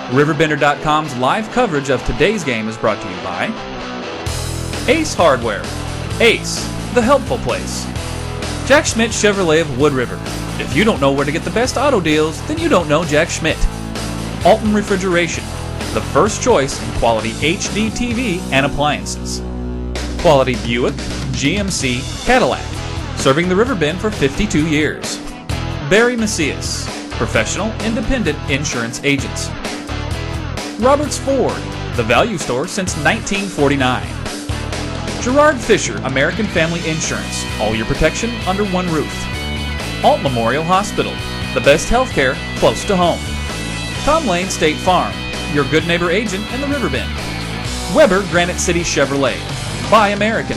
RiverBender.com's live coverage of today's game is brought to you by Ace Hardware. Ace, the helpful place. Jack Schmidt Chevrolet of Wood River. If you don't know where to get the best auto deals, then you don't know Jack Schmidt. Alton Refrigeration, the first choice in quality HD TV and appliances. Quality Buick, GMC, Cadillac, serving the River Bend for 52 years. Barry Macias, professional independent insurance agents. Roberts Ford, the value store since 1949. Gerard Fisher, American Family Insurance, all your protection under one roof. Alt Memorial Hospital, the best healthcare close to home. Tom Lane State Farm, your good neighbor agent in the River Bend. Weber Granite City Chevrolet, buy American.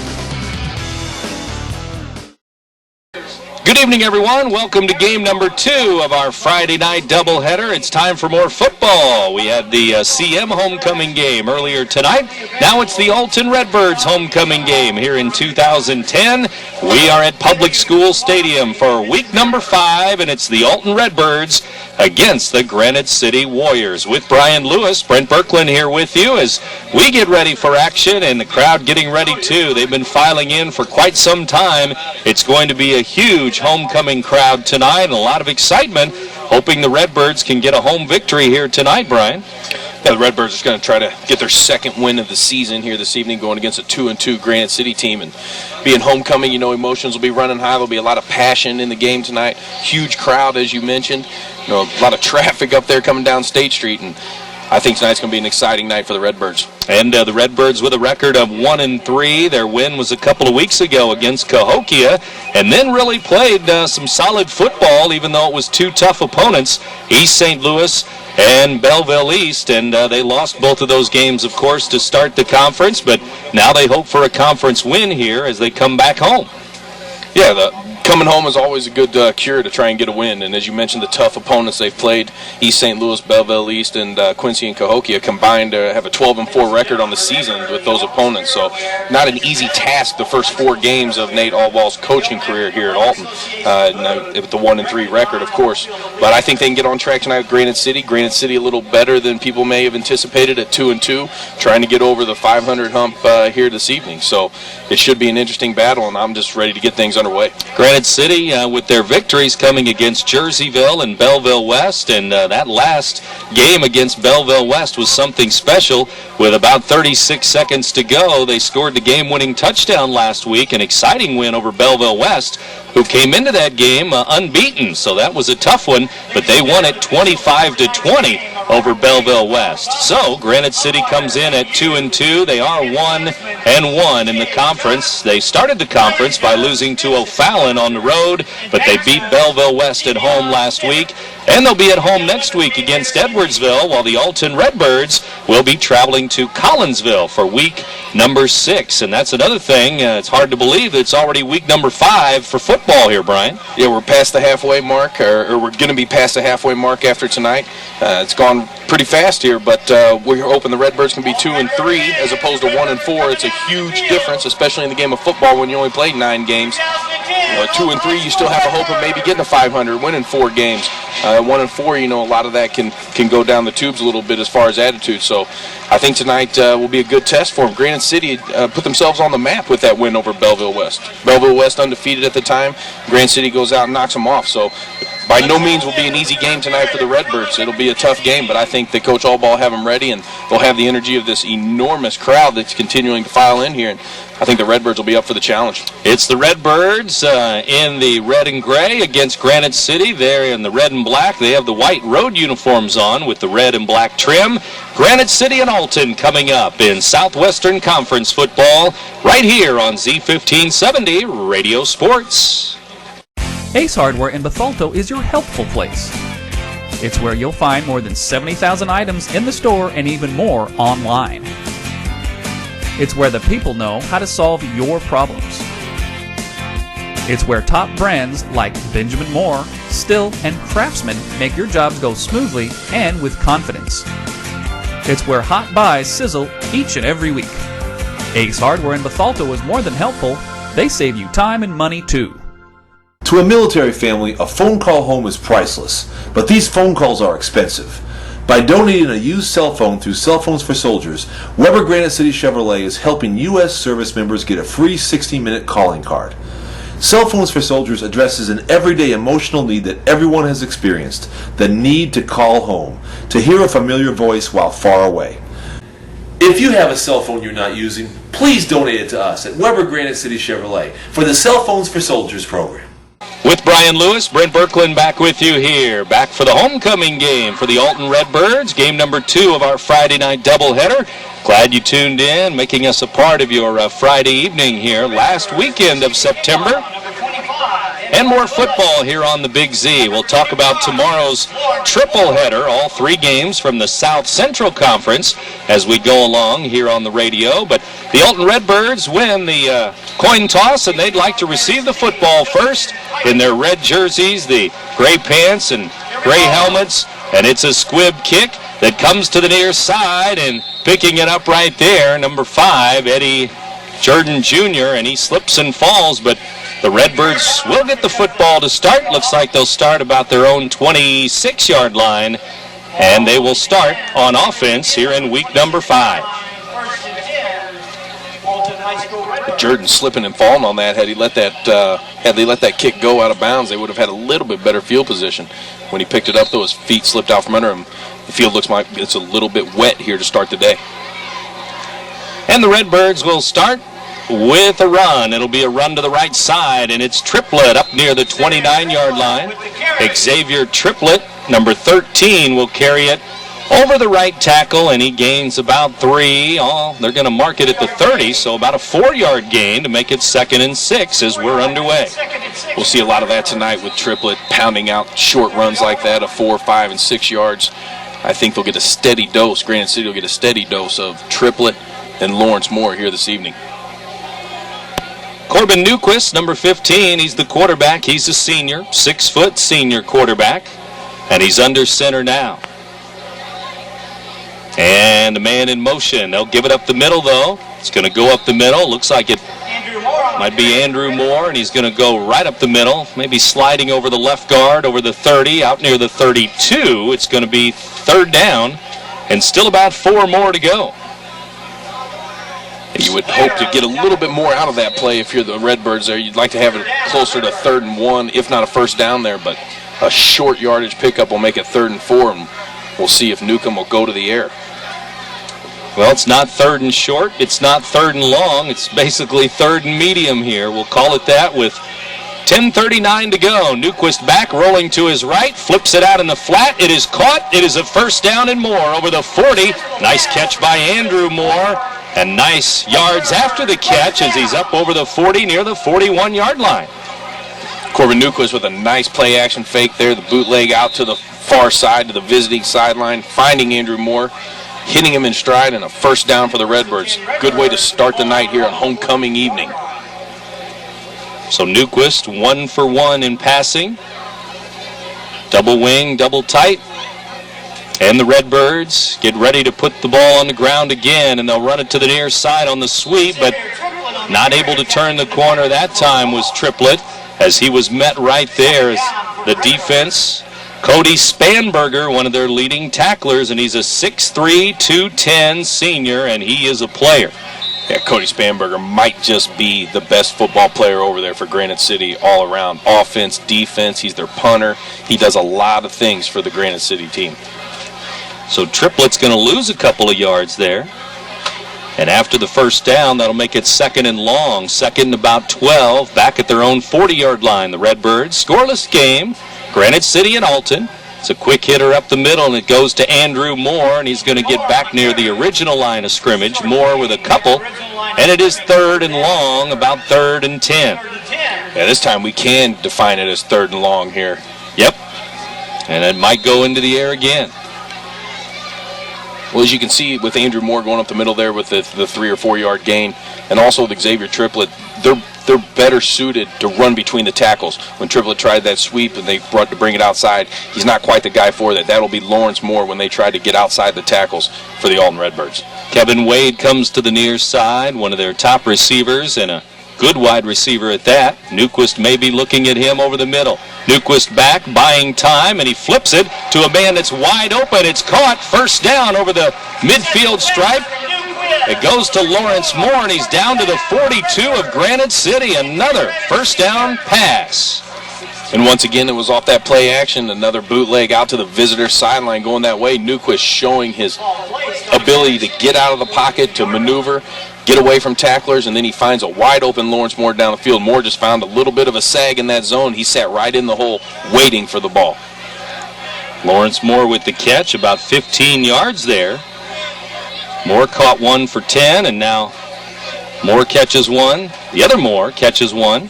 Good evening, everyone. Welcome to game number 2 of our Friday night doubleheader. It's time for more football. We had the CM homecoming game earlier tonight. Now it's the Alton Redbirds homecoming game here in 2010. We are at Public School Stadium for week number 5, and it's the Alton Redbirds against the Granite City Warriors. With Brian Lewis, Brent Birkland here with you as we get ready for action, and the crowd getting ready too. They've been filing in for quite some time. It's going to be a huge homecoming crowd tonight and a lot of excitement, hoping the Redbirds can get a home victory here tonight, Brian. Yeah, the Redbirds are going to try to get their second win of the season here this evening, going against a 2-2 Granite City team. And being homecoming, you know, emotions will be running high. There'll be a lot of passion in the game tonight. Huge crowd, as you mentioned. You know, a lot of traffic up there coming down State Street. And I think tonight's going to be an exciting night for the Redbirds. And the Redbirds with a record of 1-3. Their win was a couple of weeks ago against Cahokia, and then really played some solid football, even though it was 2 tough opponents, East St. Louis and Belleville East, and they lost both of those games, of course, to start the conference, but now they hope for a conference win here as they come back home. Yeah, coming home is always a good cure to try and get a win. And as you mentioned, the tough opponents they've played, East St. Louis, Belleville East, and Quincy and Cahokia combined have a 12-4 record on the season with those opponents. So not an easy task the first 4 games of Nate Allwall's coaching career here at Alton, with the 1-3 record, of course. But I think they can get on track tonight with Granite City. Granite City a little better than people may have anticipated at 2-2, trying to get over the 500 hump here this evening. So it should be an interesting battle, and I'm just ready to get things underway. Granite City with their victories coming against Jerseyville and Belleville West, and that last game against Belleville West was something special. With about 36 seconds to go, they scored the game-winning touchdown last week, an exciting win over Belleville West, who came into that game unbeaten, so that was a tough one, but they won it 25-20 over Belleville West. So Granite City comes in at 2-2. They are 1-1 in the conference. They started the conference by losing to O'Fallon on the road, but they beat Belleville West at home last week, and they'll be at home next week against Edwardsville, while the Alton Redbirds will be traveling to Collinsville for week number 6. And that's another thing. It's hard to believe that it's already week number 5 for football here, Brian. Yeah, we're past the halfway mark, or we're going to be past the halfway mark after tonight. It's gone pretty fast here, but we're hoping the Redbirds can be 2-3 as opposed to 1-4. It's a huge difference, especially in the game of football when you only play 9 games. 2-3, you still have a hope of maybe getting to 500, winning 4 games. 1-4, you know, a lot of that can go down the tubes a little bit as far as attitude. So I think tonight will be a good test for them. Granite City put themselves on the map with that win over Belleville West. Belleville West undefeated at the time. Granite City goes out and knocks them off. So by no means will be an easy game tonight for the Redbirds. It'll be a tough game, but I think that Coach Allball have them ready, and they'll have the energy of this enormous crowd that's continuing to file in here. And I think the Redbirds will be up for the challenge. It's the Redbirds in the red and gray against Granite City. They're in the red and black. They have the white road uniforms on with the red and black trim. Granite City and Alton coming up in Southwestern Conference football right here on Z1570 Radio Sports. Ace Hardware in Bethalto is your helpful place. It's where you'll find more than 70,000 items in the store and even more online. It's where the people know how to solve your problems. It's where top brands like Benjamin Moore, Still, and Craftsman make your jobs go smoothly and with confidence. It's where hot buys sizzle each and every week. Ace Hardware in Bethalto is more than helpful. They save you time and money too. To a military family, a phone call home is priceless, but these phone calls are expensive. By donating a used cell phone through Cell Phones for Soldiers, Weber Granite City Chevrolet is helping U.S. service members get a free 60-minute calling card. Cell Phones for Soldiers addresses an everyday emotional need that everyone has experienced, the need to call home, to hear a familiar voice while far away. If you have a cell phone you're not using, please donate it to us at Weber Granite City Chevrolet for the Cell Phones for Soldiers program. With Brian Lewis, Brent Berkland back with you here. Back for the homecoming game for the Alton Redbirds, game number 2 of our Friday night doubleheader. Glad you tuned in, making us a part of your Friday evening here, last weekend of September. And more football here on the Big Z. We'll talk about tomorrow's triple header, all 3 games from the South Central Conference as we go along here on the radio. But the Alton Redbirds win the coin toss, and they'd like to receive the football first in their red jerseys, the gray pants and gray helmets. And it's a squib kick that comes to the near side, and picking it up right there, number 5, Eddie Jordan Jr., and he slips and falls, but the Redbirds will get the football to start. Looks like they'll start about their own 26-yard line, and they will start on offense here in week number 5. Jordan slipping and falling on that. Had they let that kick go out of bounds, they would have had a little bit better field position. When he picked it up, though, his feet slipped out from under him. The field looks like it's a little bit wet here to start the day. And the Redbirds will start with a run. It'll be a run to the right side, and it's Triplett up near the 29-yard line. Xavier Triplett, number 13, will carry it over the right tackle, and he gains about 3. They're going to mark it at the 30, so about a 4-yard gain to make it 2nd and 6 as we're underway. We'll see a lot of that tonight with Triplett pounding out short runs like that of 4, 5, and 6 yards. I think they'll get a steady dose. Granite City will get a steady dose of Triplett and Lawrence Moore here this evening. Corbin Newquist, number 15, he's the quarterback. He's a senior, 6-foot senior quarterback, and he's under center now. And a man in motion. They'll give it up the middle, though. It's going to go up the middle. Looks like it might be Andrew Moore, and he's going to go right up the middle, maybe sliding over the left guard, over the 30, out near the 32. It's going to be 3rd down, and still about 4 more to go. You would hope to get a little bit more out of that play if you're the Redbirds there. You'd like to have it closer to 3rd and 1, if not a 1st down there, but a short yardage pickup will make it 3rd and 4, and we'll see if Newcomb will go to the air. Well, it's not 3rd and short. It's not 3rd and long. It's basically 3rd and medium here. We'll call it that with 10:39 to go. Newquist back, rolling to his right, flips it out in the flat. It is caught. It is a 1st down and more over the 40. Nice catch by Andrew Moore, and nice yards after the catch as he's up over the 40 near the 41-yard line. Corbin Newquist with a nice play-action fake there, the bootleg out to the far side, to the visiting sideline, finding Andrew Moore, hitting him in stride, and a 1st down for the Redbirds. Good way to start the night here on homecoming evening. So Newquist 1 for 1 in passing. Double wing, double tight. And the Redbirds get ready to put the ball on the ground again, and they'll run it to the near side on the sweep, but not able to turn the corner that time was Triplett, as he was met right there as the defense. Cody Spanberger, one of their leading tacklers, and he's a 6'3", 210 senior, and he is a player. Yeah, Cody Spanberger might just be the best football player over there for Granite City all around. Offense, defense, he's their punter. He does a lot of things for the Granite City team. So Triplett's going to lose a couple of yards there. And after the 1st down, that'll make it 2nd and long. 2nd and about 12, back at their own 40-yard line. The Redbirds, scoreless game. Granite City and Alton. It's a quick hitter up the middle, and it goes to Andrew Moore, and he's going to get back near the original line of scrimmage. Moore with a couple, and it is 3rd and long, about 3rd and 10. Yeah, this time we can define it as 3rd and long here. Yep, and it might go into the air again. Well, as you can see with Andrew Moore going up the middle there with the 3 or 4 yard gain, and also with Xavier Triplett, they're better suited to run between the tackles. When Triplett tried that sweep and they brought to bring it outside, he's not quite the guy for that. That'll be Lawrence Moore when they try to get outside the tackles for the Alton Redbirds. Kevin Wade comes to the near side, one of their top receivers, and a good wide receiver at that. Newquist may be looking at him over the middle. Newquist back, buying time, and he flips it to a man that's wide open. It's caught, first down over the midfield stripe. It goes to Lawrence Moore, and he's down to the 42 of Granite City. Another first down pass. And once again, it was off that play action. Another bootleg out to the visitor sideline going that way. Newquist showing his ability to get out of the pocket, to maneuver, get away from tacklers, and then he finds a wide open Lawrence Moore down the field. Moore just found a little bit of a sag in that zone. He sat right in the hole waiting for the ball. Lawrence Moore with the catch, about 15 yards there. Moore caught one for 10, and now Moore catches one. The other Moore catches one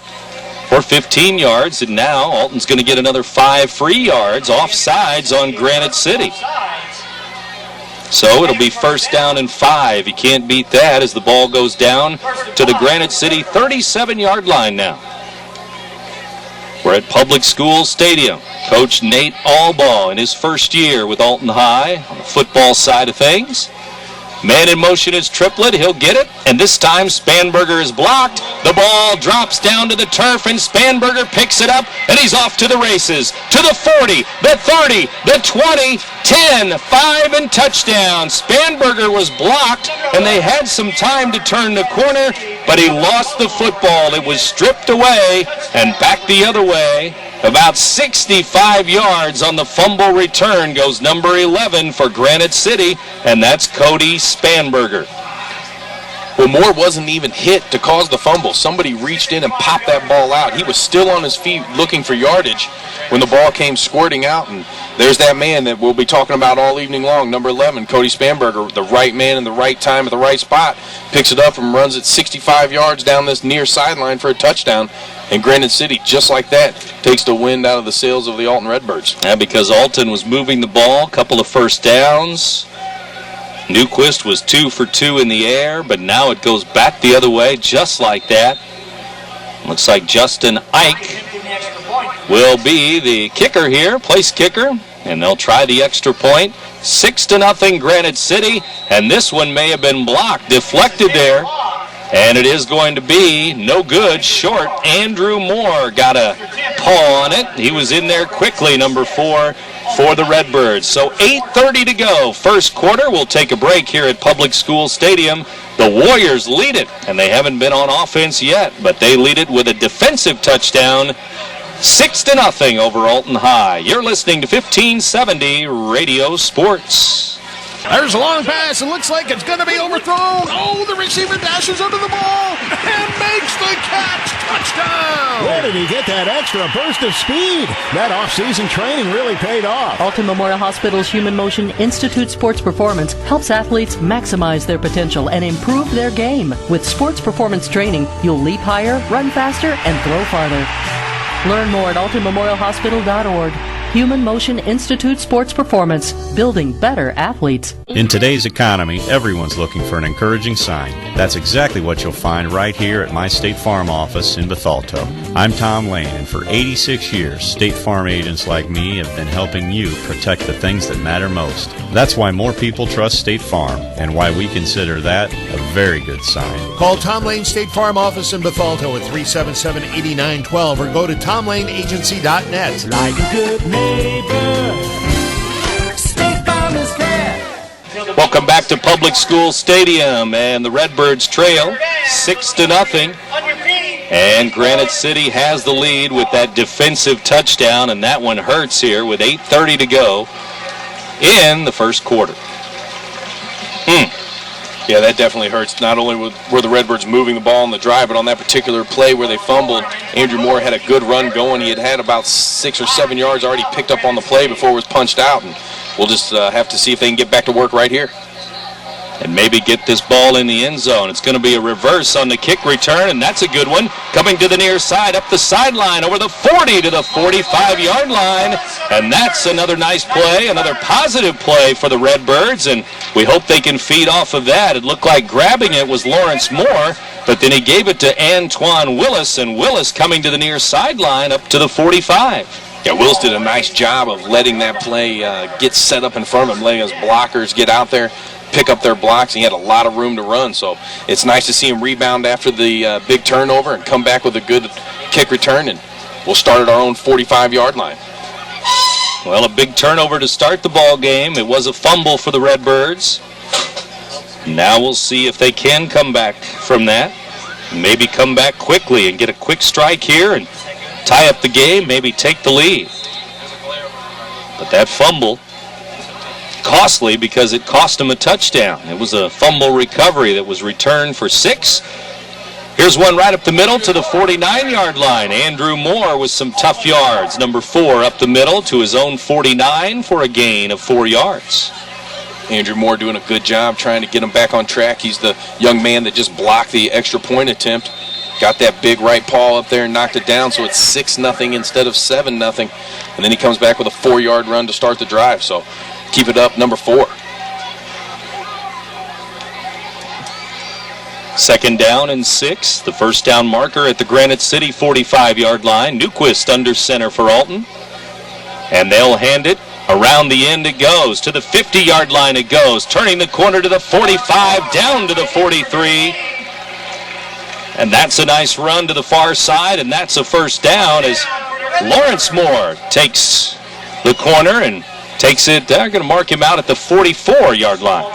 for 15 yards, and now Alton's going to get another 5 free yards, offsides on Granite City. So it'll be first down and 5. You can't beat that as the ball goes down to the Granite City 37-yard line now. We're at Public School Stadium. Coach Nate Allbaugh in his first year with Alton High on the football side of things. Man in motion is Triplett. He'll get it. And this time Spanberger is blocked. The ball drops down to the turf, and Spanberger picks it up, and he's off to the races. To the 40, the 30, the 20, 10, 5, and touchdown. Spanberger was blocked, and they had some time to turn the corner, but he lost the football. It was stripped away and back the other way. About 65 yards on the fumble return goes number 11 for Granite City, and that's Cody Spanberger. Well, Moore wasn't even hit to cause the fumble. Somebody reached in and popped that ball out. He was still on his feet looking for yardage when the ball came squirting out, and there's that man that we'll be talking about all evening long, number 11, Cody Spanberger, the right man in the right time at the right spot, picks it up and runs it 65 yards down this near sideline for a touchdown. And Granite City, just like that, takes the wind out of the sails of the Alton Redbirds. Yeah, because Alton was moving the ball, a couple of first downs. Newquist was 2 for 2 in the air, but now it goes back the other way, just like that. Looks like Justin Ike will be the kicker here, place kicker, and they'll try the extra point. 6-0 Granite City, and this one may have been blocked, deflected there. And it is going to be no good, short. Andrew Moore got a paw on it. He was in there quickly, number 4 for the Redbirds. So 8:30 to go, first quarter. We'll take a break here at Public School Stadium. The Warriors lead it, and they haven't been on offense yet, but they lead it with a defensive touchdown. 6-0 over Alton High. You're listening to 1570 Radio Sports. There's a long pass. It looks like it's going to be overthrown. Oh, the receiver dashes under the ball and makes the catch. Touchdown! Where did he get that extra burst of speed? That off-season training really paid off. Alton Memorial Hospital's Human Motion Institute Sports Performance helps athletes maximize their potential and improve their game. With sports performance training, you'll leap higher, run faster, and throw farther. Learn more at altonmemorialhospital.org. Human Motion Institute Sports Performance, building better athletes. In today's economy, everyone's looking for an encouraging sign. That's exactly what you'll find right here at my State Farm office in Bethalto. I'm Tom Lane, and for 86 years, State Farm agents like me have been helping you protect the things that matter most. That's why more people trust State Farm, and why we consider that a very good sign. Call Tom Lane State Farm office in Bethalto at 377-8912 or go to tomlaneagency.net. Like a good neighbor, State Farm is there. Welcome back to Public School Stadium, and the Redbirds trail 6-0. And Granite City has the lead with that defensive touchdown, and that one hurts here with 8:30 to go in the first quarter. Yeah, that definitely hurts. Not only were the Redbirds moving the ball on the drive, but on that particular play where they fumbled, Andrew Moore had a good run going. He had about 6 or 7 yards already picked up on the play before it was punched out, and we'll just have to see if they can get back to work right here. And maybe get this ball in the end zone. It's going to be a reverse on the kick return, and that's a good one. Coming to the near side, up the sideline, over the 40 to the 45-yard line. And that's another nice play, another positive play for the Redbirds, and we hope they can feed off of that. It looked like grabbing it was Lawrence Moore, but then he gave it to Antoine Willis, and Willis coming to the near sideline up to the 45. Yeah, Willis did a nice job of letting that play get set up in front of him, letting his blockers get out there. pick up their blocks. He had a lot of room to run, so it's nice to see him rebound after the big turnover and come back with a good kick return, and we'll start at our own 45-yard line. Well, a big turnover to start the ball game. It was a fumble for the Redbirds. Now we'll see if they can come back from that. Maybe come back quickly and get a quick strike here and tie up the game, maybe take the lead. But that fumble, costly because it cost them a touchdown. It was a fumble recovery that was returned for 6. Here's one right up the middle to the 49-yard line. Andrew Moore with some tough yards. Number 4 up the middle to his own 49 for a gain of 4 yards. Andrew Moore doing a good job trying to get him back on track. He's the young man that just blocked the extra point attempt. Got that big right paw up there and knocked it down, so it's 6-0 instead of 7-0. And then he comes back with a 4-yard run to start the drive. So keep it up, number 4. Second down and 6. The first down marker at the Granite City 45-yard line. Newquist under center for Alton. And they'll hand it. Around the end it goes. To the 50-yard line it goes. Turning the corner to the 45, down to the 43. And that's a nice run to the far side, and that's a first down as Lawrence Moore takes the corner and takes it. They're going to mark him out at the 44-yard line.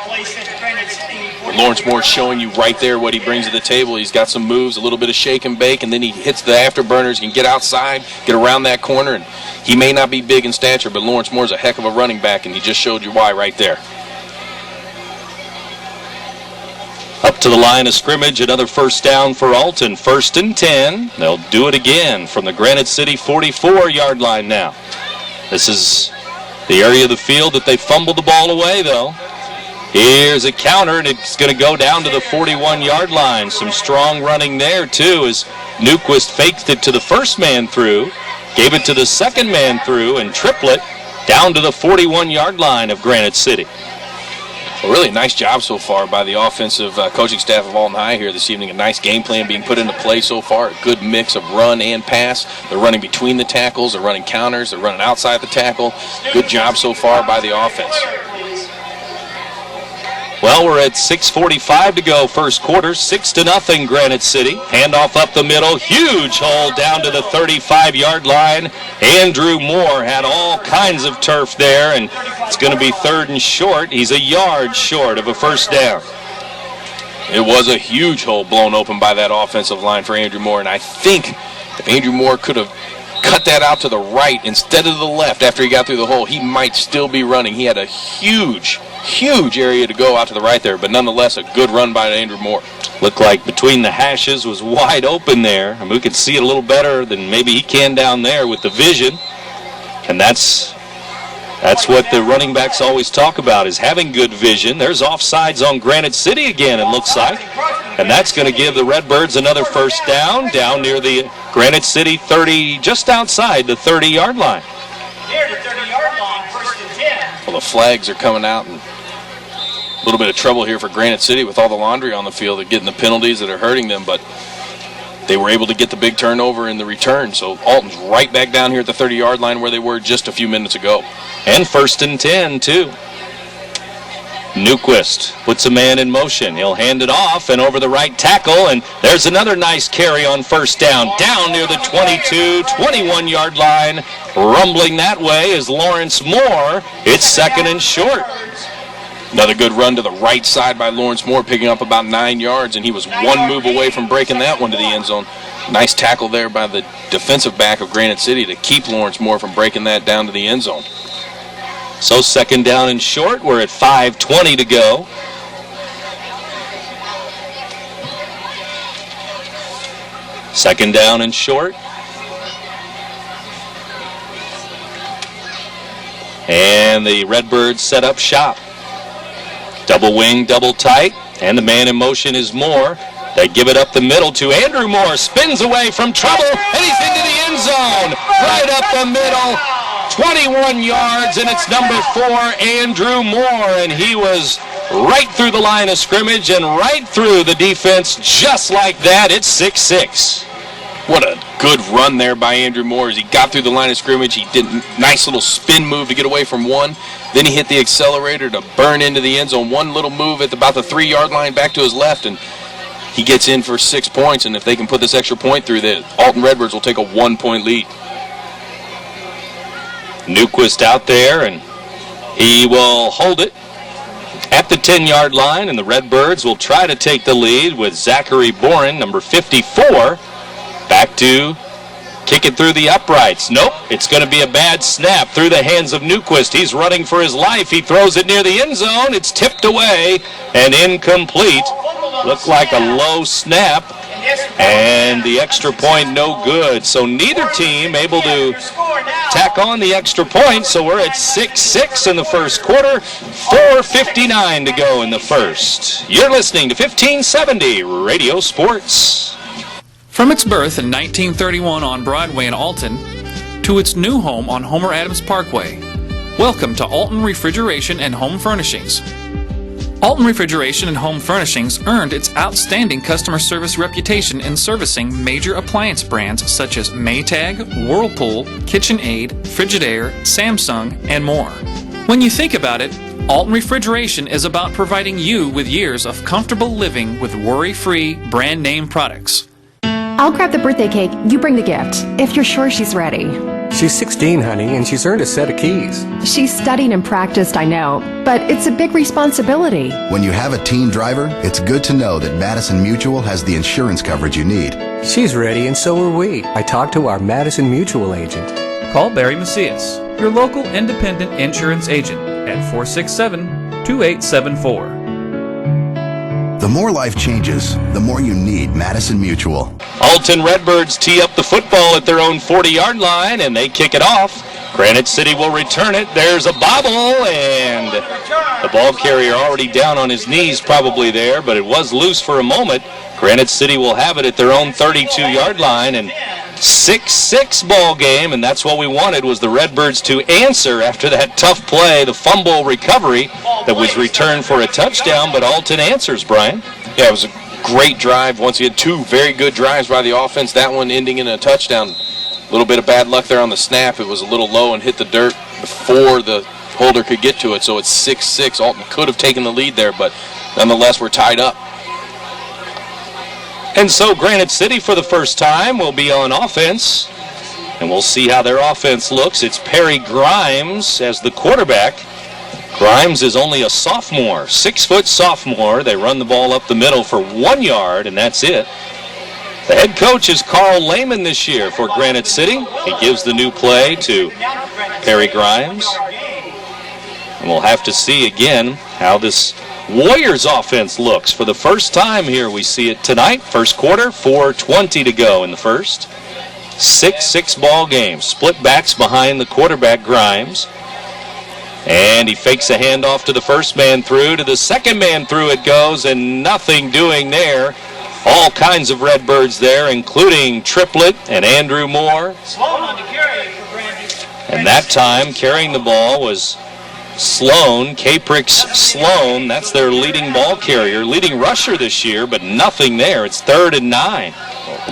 Lawrence Moore showing you right there what he brings to the table. He's got some moves, a little bit of shake and bake, and then he hits the afterburners. He can get outside, get around that corner, and he may not be big in stature, but Lawrence Moore's a heck of a running back, and he just showed you why right there. Up to the line of scrimmage, another first down for Alton. 1st and 10. They'll do it again from the Granite City 44-yard line now. This is the area of the field that they fumbled the ball away, though. Here's a counter, and it's going to go down to the 41-yard line. Some strong running there, too, as Newquist faked it to the first man through, gave it to the second man through, and triplet down to the 41-yard line of Granite City. Well, really nice job so far by the offensive coaching staff of Alton High here this evening. A nice game plan being put into play so far. A good mix of run and pass. They're running between the tackles. They're running counters. They're running outside the tackle. Good job so far by the offense. Well, we're at 6:45 to go first quarter. 6-0 Granite City. Handoff up the middle. Huge hole down to the 35-yard line. Andrew Moore had all kinds of turf there, and it's going to be 3rd and short. He's a yard short of a first down. It was a huge hole blown open by that offensive line for Andrew Moore, and I think if Andrew Moore could have cut that out to the right instead of the left after he got through the hole, he might still be running. He had a huge area to go out to the right there, but nonetheless a good run by Andrew Moore. Looked like between the hashes was wide open there. I mean, we could see it a little better than maybe he can down there with the vision. And that's what the running backs always talk about, is having good vision. There's offsides on Granite City again, it looks like. And that's going to give the Redbirds another first down near the Granite City 30, just outside the 30-yard line. Near the 30-yard line, 1st and 10. Well, the flags are coming out, and a little bit of trouble here for Granite City with all the laundry on the field. They're getting the penalties that are hurting them, but they were able to get the big turnover in the return. So Alton's right back down here at the 30-yard line where they were just a few minutes ago. And 1st and 10, too. Newquist puts a man in motion. He'll hand it off and over the right tackle, and there's another nice carry on first down near the 22, 21-yard line. Rumbling that way is Lawrence Moore. It's 2nd and short. Another good run to the right side by Lawrence Moore, picking up about 9 yards, and he was one move away from breaking that one to the end zone. Nice tackle there by the defensive back of Granite City to keep Lawrence Moore from breaking that down to the end zone. So 2nd down and short. We're at 5:20 to go. Second down and short. And the Redbirds set up shop. Double wing, double tight, and the man in motion is Moore. They give it up the middle to Andrew Moore. Spins away from trouble, and he's into the end zone. Right up the middle. 21 yards, and it's number 4, Andrew Moore, and he was right through the line of scrimmage and right through the defense just like that. It's 6-6. What a good run there by Andrew Moore as he got through the line of scrimmage. He did a nice little spin move to get away from one, Then he hit the accelerator to burn into the end zone. One little move at about the 3-yard line back to his left, and he gets in for 6 points. And if they can put this extra point through, the Alton Redbirds will take a 1-point lead. Newquist out there, and he will hold it at the 10-yard line, and the Redbirds will try to take the lead with Zachary Boren, number 54, back to kick it through the uprights. Nope, it's going to be a bad snap through the hands of Newquist. He's running for his life. He throws it near the end zone. It's tipped away and incomplete. Looked like a low snap, and the extra point no good. So neither team able to tack on the extra point, so we're at 6-6 in the first quarter, 4:59 to go in the first. You're listening to 1570 Radio Sports. From its birth in 1931 on Broadway in Alton to its new home on Homer Adams Parkway, welcome to Alton Refrigeration and Home Furnishings. Alton Refrigeration and Home Furnishings earned its outstanding customer service reputation in servicing major appliance brands such as Maytag, Whirlpool, KitchenAid, Frigidaire, Samsung, and more. When you think about it, Alton Refrigeration is about providing you with years of comfortable living with worry-free brand name products. I'll grab the birthday cake, you bring the gift, if you're sure she's ready. She's 16, honey, and she's earned a set of keys. She's studied and practiced, I know, but it's a big responsibility. When you have a teen driver, it's good to know that Madison Mutual has the insurance coverage you need. She's ready, and so are we. I talked to our Madison Mutual agent. Call Barry Macias, your local independent insurance agent, at 467-2874. The more life changes, the more you need Madison Mutual. Alton Redbirds tee up the football at their own 40-yard line, and they kick it off. Granite City will return it. There's a bobble, and the ball carrier already down on his knees probably there, but it was loose for a moment. Granite City will have it at their own 32-yard line, and 6-6 ball game, and that's what we wanted, was the Redbirds to answer after that tough play, the fumble recovery that was returned for a touchdown, but Alton answers, Brian. Yeah, it was a great drive. Once again, 2 very good drives by the offense, that one ending in a touchdown. A little bit of bad luck there on the snap. It was a little low and hit the dirt before the holder could get to it, so it's 6-6. Alton could have taken the lead there, but nonetheless, we're tied up. And so Granite City, for the first time, will be on offense, and we'll see how their offense looks. It's Perry Grimes as the quarterback. Grimes is only a sophomore, 6-foot sophomore. They run the ball up the middle for 1 yard, and that's it. The head coach is Carl Lehman this year for Granite City. He gives the new play to Perry Grimes. And we'll have to see again how this Warriors offense looks. For the first time here we see it tonight. First quarter, 4:20 to go in the first. 6-6 ball game. Split backs behind the quarterback, Grimes. And he fakes a handoff to the first man through. To the second man through it goes, and nothing doing there. All kinds of Redbirds there, including Triplett and Andrew Moore. And that time, carrying the ball was Sloan, Caprix Sloan. That's their leading ball carrier, leading rusher this year, but nothing there. It's 3rd and 9.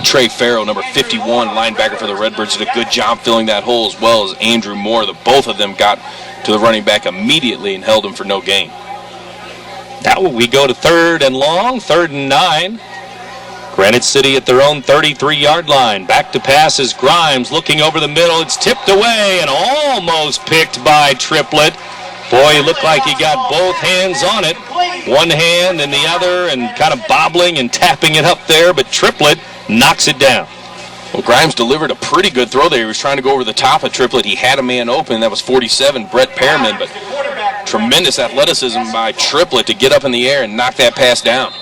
Trey Farrell, number 51, linebacker for the Redbirds, did a good job filling that hole, as well as Andrew Moore. Both of them got to the running back immediately and held him for no gain. Now we go to 3rd and long, 3rd and 9. Granite City at their own 33-yard line. Back to pass is Grimes, looking over the middle. It's tipped away and almost picked by Triplett. Boy, he looked like he got both hands on it. One hand and the other, and kind of bobbling and tapping it up there, but Triplett knocks it down. Well, Grimes delivered a pretty good throw there. He was trying to go over the top of Triplett. He had a man open. That was 47, Brett Pearman, but tremendous athleticism by Triplett to get up in the air and knock that pass down.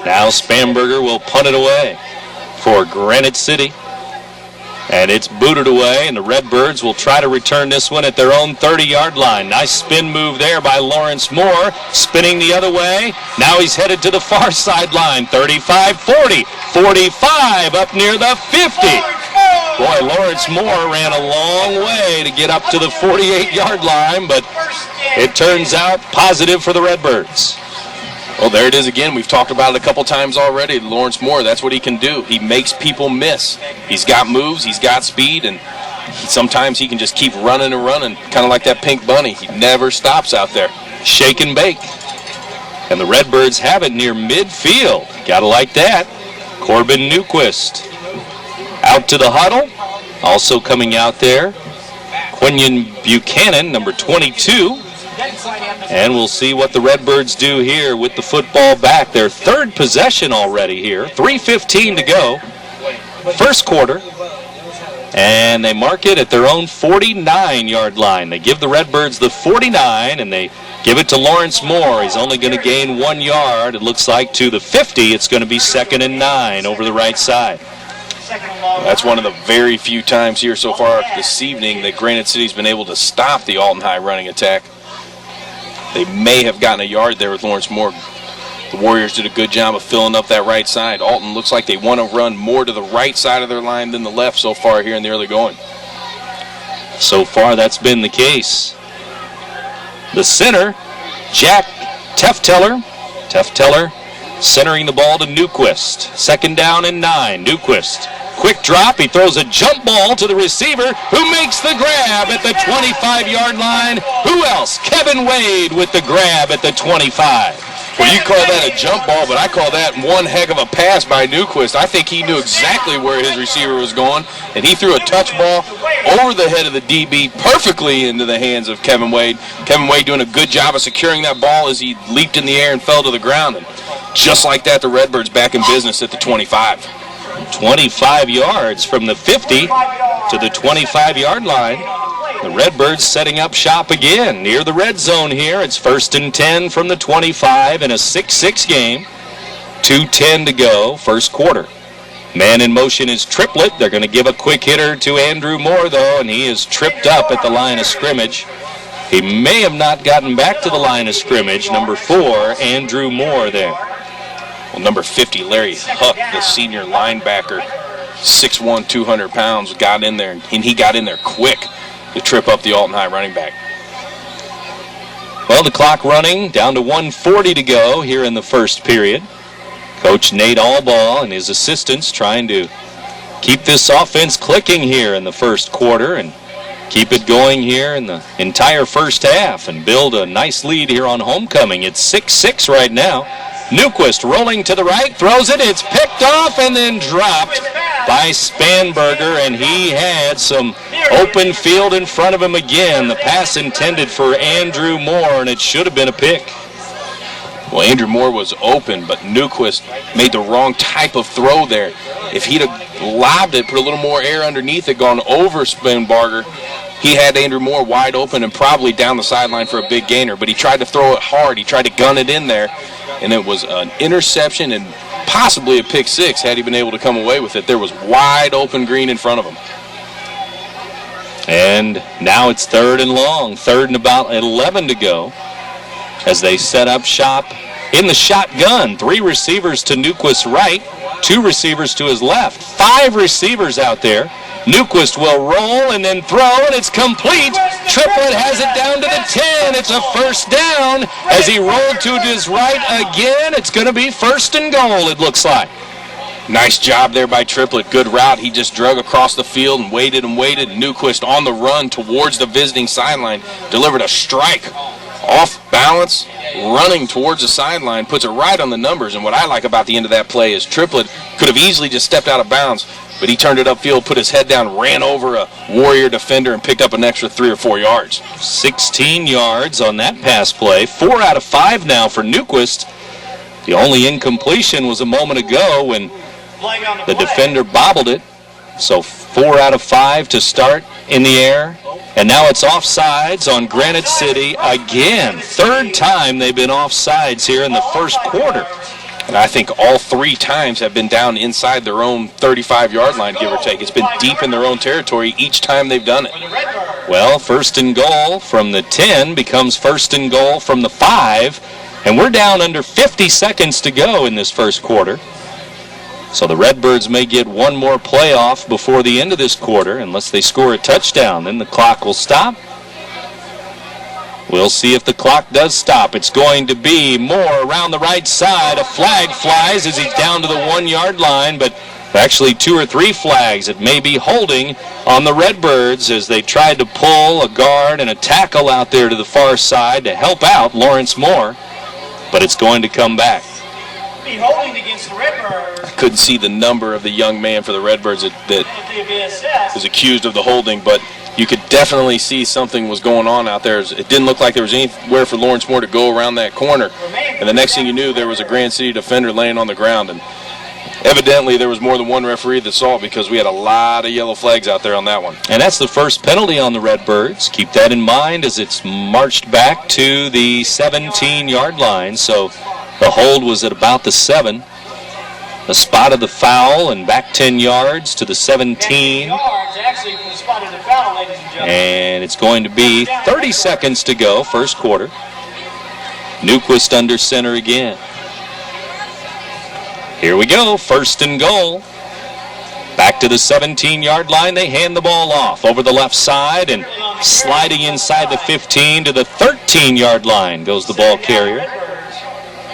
Now Spanberger will punt it away for Granite City. And it's booted away, and the Redbirds will try to return this one at their own 30-yard line. Nice spin move there by Lawrence Moore, spinning the other way. Now he's headed to the far sideline, 35, 40, 45, up near the 50. Boy, Lawrence Moore ran a long way to get up to the 48-yard line, but it turns out positive for the Redbirds. Well, there it is again. We've talked about it a couple times already. Lawrence Moore, that's what he can do. He makes people miss. He's got moves, he's got speed, and Sometimes he can just keep running and running, kind of like that pink bunny. He never stops out there. Shake and bake. And the Redbirds have it near midfield. Gotta like that. Corbin Newquist out to the huddle. Also coming out there, Quinion Buchanan, number 22. And we'll see what the Redbirds do here with the football back. Their third possession already here. 3:15 to go. First quarter. And they mark it at their own 49-yard line. They give the Redbirds the 49, and they give it to Lawrence Moore. He's only going to gain 1 yard. It looks like to the 50. It's going to be 2nd and 9 over the right side. That's one of the very few times here so far this evening that Granite City's been able to stop the Alton High running attack. They may have gotten a yard there with Lawrence Moore. The Warriors did a good job of filling up that right side. Alton looks like they want to run more to the right side of their line than the left so far here in the early going. So far, that's been the case. The center, Jack Tefteller. Tefteller centering the ball to Newquist. 2nd down and 9. Newquist. Quick drop. He throws a jump ball to the receiver, who makes the grab at the 25-yard line. Who else? Kevin Wade with the grab at the 25. Well, you call that a jump ball, but I call that one heck of a pass by Newquist. I think he knew exactly where his receiver was going, and he threw a touch ball over the head of the DB perfectly into the hands of Kevin Wade. Kevin Wade doing a good job of securing that ball as he leaped in the air and fell to the ground. And just like that, the Redbirds back in business at the 25. 25 yards from the 50 to the 25-yard line. The Redbirds setting up shop again near the red zone here. It's 1st and 10 from the 25 in a 6-6 game. 2:10 to go, first quarter. Man in motion is Triplett. They're going to give a quick hitter to Andrew Moore, though, and he is tripped up at the line of scrimmage. He may have not gotten back to the line of scrimmage. Number 4, Andrew Moore there. Well, number 50, Larry Huck, the senior linebacker, 6'1", 200 pounds, got in there, and he got in there quick to trip up the Alton High running back. Well, the clock running, down to 1:40 to go here in the first period. Coach Nate Allball and his assistants trying to keep this offense clicking here in the first quarter and keep it going here in the entire first half and build a nice lead here on homecoming. It's 6-6 right now. Newquist rolling to the right, throws it, it's picked off and then dropped by Spanberger, and he had some open field in front of him again. The pass intended for Andrew Moore, and it should have been a pick. Well, Andrew Moore was open, but Newquist made the wrong type of throw there. If he'd have lobbed it, put a little more air underneath it, gone over Spanberger, he had Andrew Moore wide open and probably down the sideline for a big gainer, but he tried to throw it hard. He tried to gun it in there, and it was an interception and possibly a pick six had he been able to come away with it. There was wide open green in front of him. And now it's 3rd and long, 3rd and about 11 to go as they set up shop in the shotgun. 3 receivers to Newquist's right, 2 receivers to his left, 5 receivers out there. Newquist will roll and then throw, and it's complete. Triplett has it down to the 10. It's a first down as he rolled to his right again. It's going to be 1st and goal, it looks like. Nice job there by Triplett. Good route. He just drug across the field and waited and waited. Newquist on the run towards the visiting sideline. Delivered a strike. Off balance, running towards the sideline, puts it right on the numbers. And what I like about the end of that play is Triplett could have easily just stepped out of bounds, but he turned it upfield, put his head down, ran over a Warrior defender, and picked up an extra 3 or 4 yards. 16 yards on that pass play. 4 out of 5 now for Newquist. The only incompletion was a moment ago when the defender bobbled it. So 4 out of 5 to start in the air. And now it's offsides on Granite City again. 3rd time they've been offsides here in the first quarter. And I think all 3 times have been down inside their own 35-yard line, give or take. It's been deep in their own territory each time they've done it. Well, 1st and goal from the 10 becomes 1st and goal from the 5. And we're down under 50 seconds to go in this first quarter. So the Redbirds may get one more playoff before the end of this quarter unless they score a touchdown. Then the clock will stop. We'll see if the clock does stop. It's going to be Moore around the right side. A flag flies as he's down to the 1-yard line, but Actually, 2 or 3 flags that may be holding on the Redbirds as they tried to pull a guard and a tackle out there to the far side to help out Lawrence Moore, but it's going to come back. Be holding against the Redbirds. I couldn't see the number of the young man for the Redbirds that is accused of the holding, but you could definitely see something was going on out there. It didn't look like there was anywhere for Lawrence Moore to go around that corner, and the next thing you knew, there was a Granite City defender laying on the ground, and evidently there was more than one referee that saw it because we had a lot of yellow flags out there on that one. And that's the first penalty on the Redbirds. Keep that in mind as it's marched back to the 17-yard line. So the hold was at about the 7. The spot of the foul and back 10 yards to the 17. And it's going to be 30 seconds to go, first quarter. Newquist under center again. Here we go, first and goal. Back to the 17-yard line, they hand the ball off over the left side and sliding inside the 15 to the 13-yard line goes the ball carrier.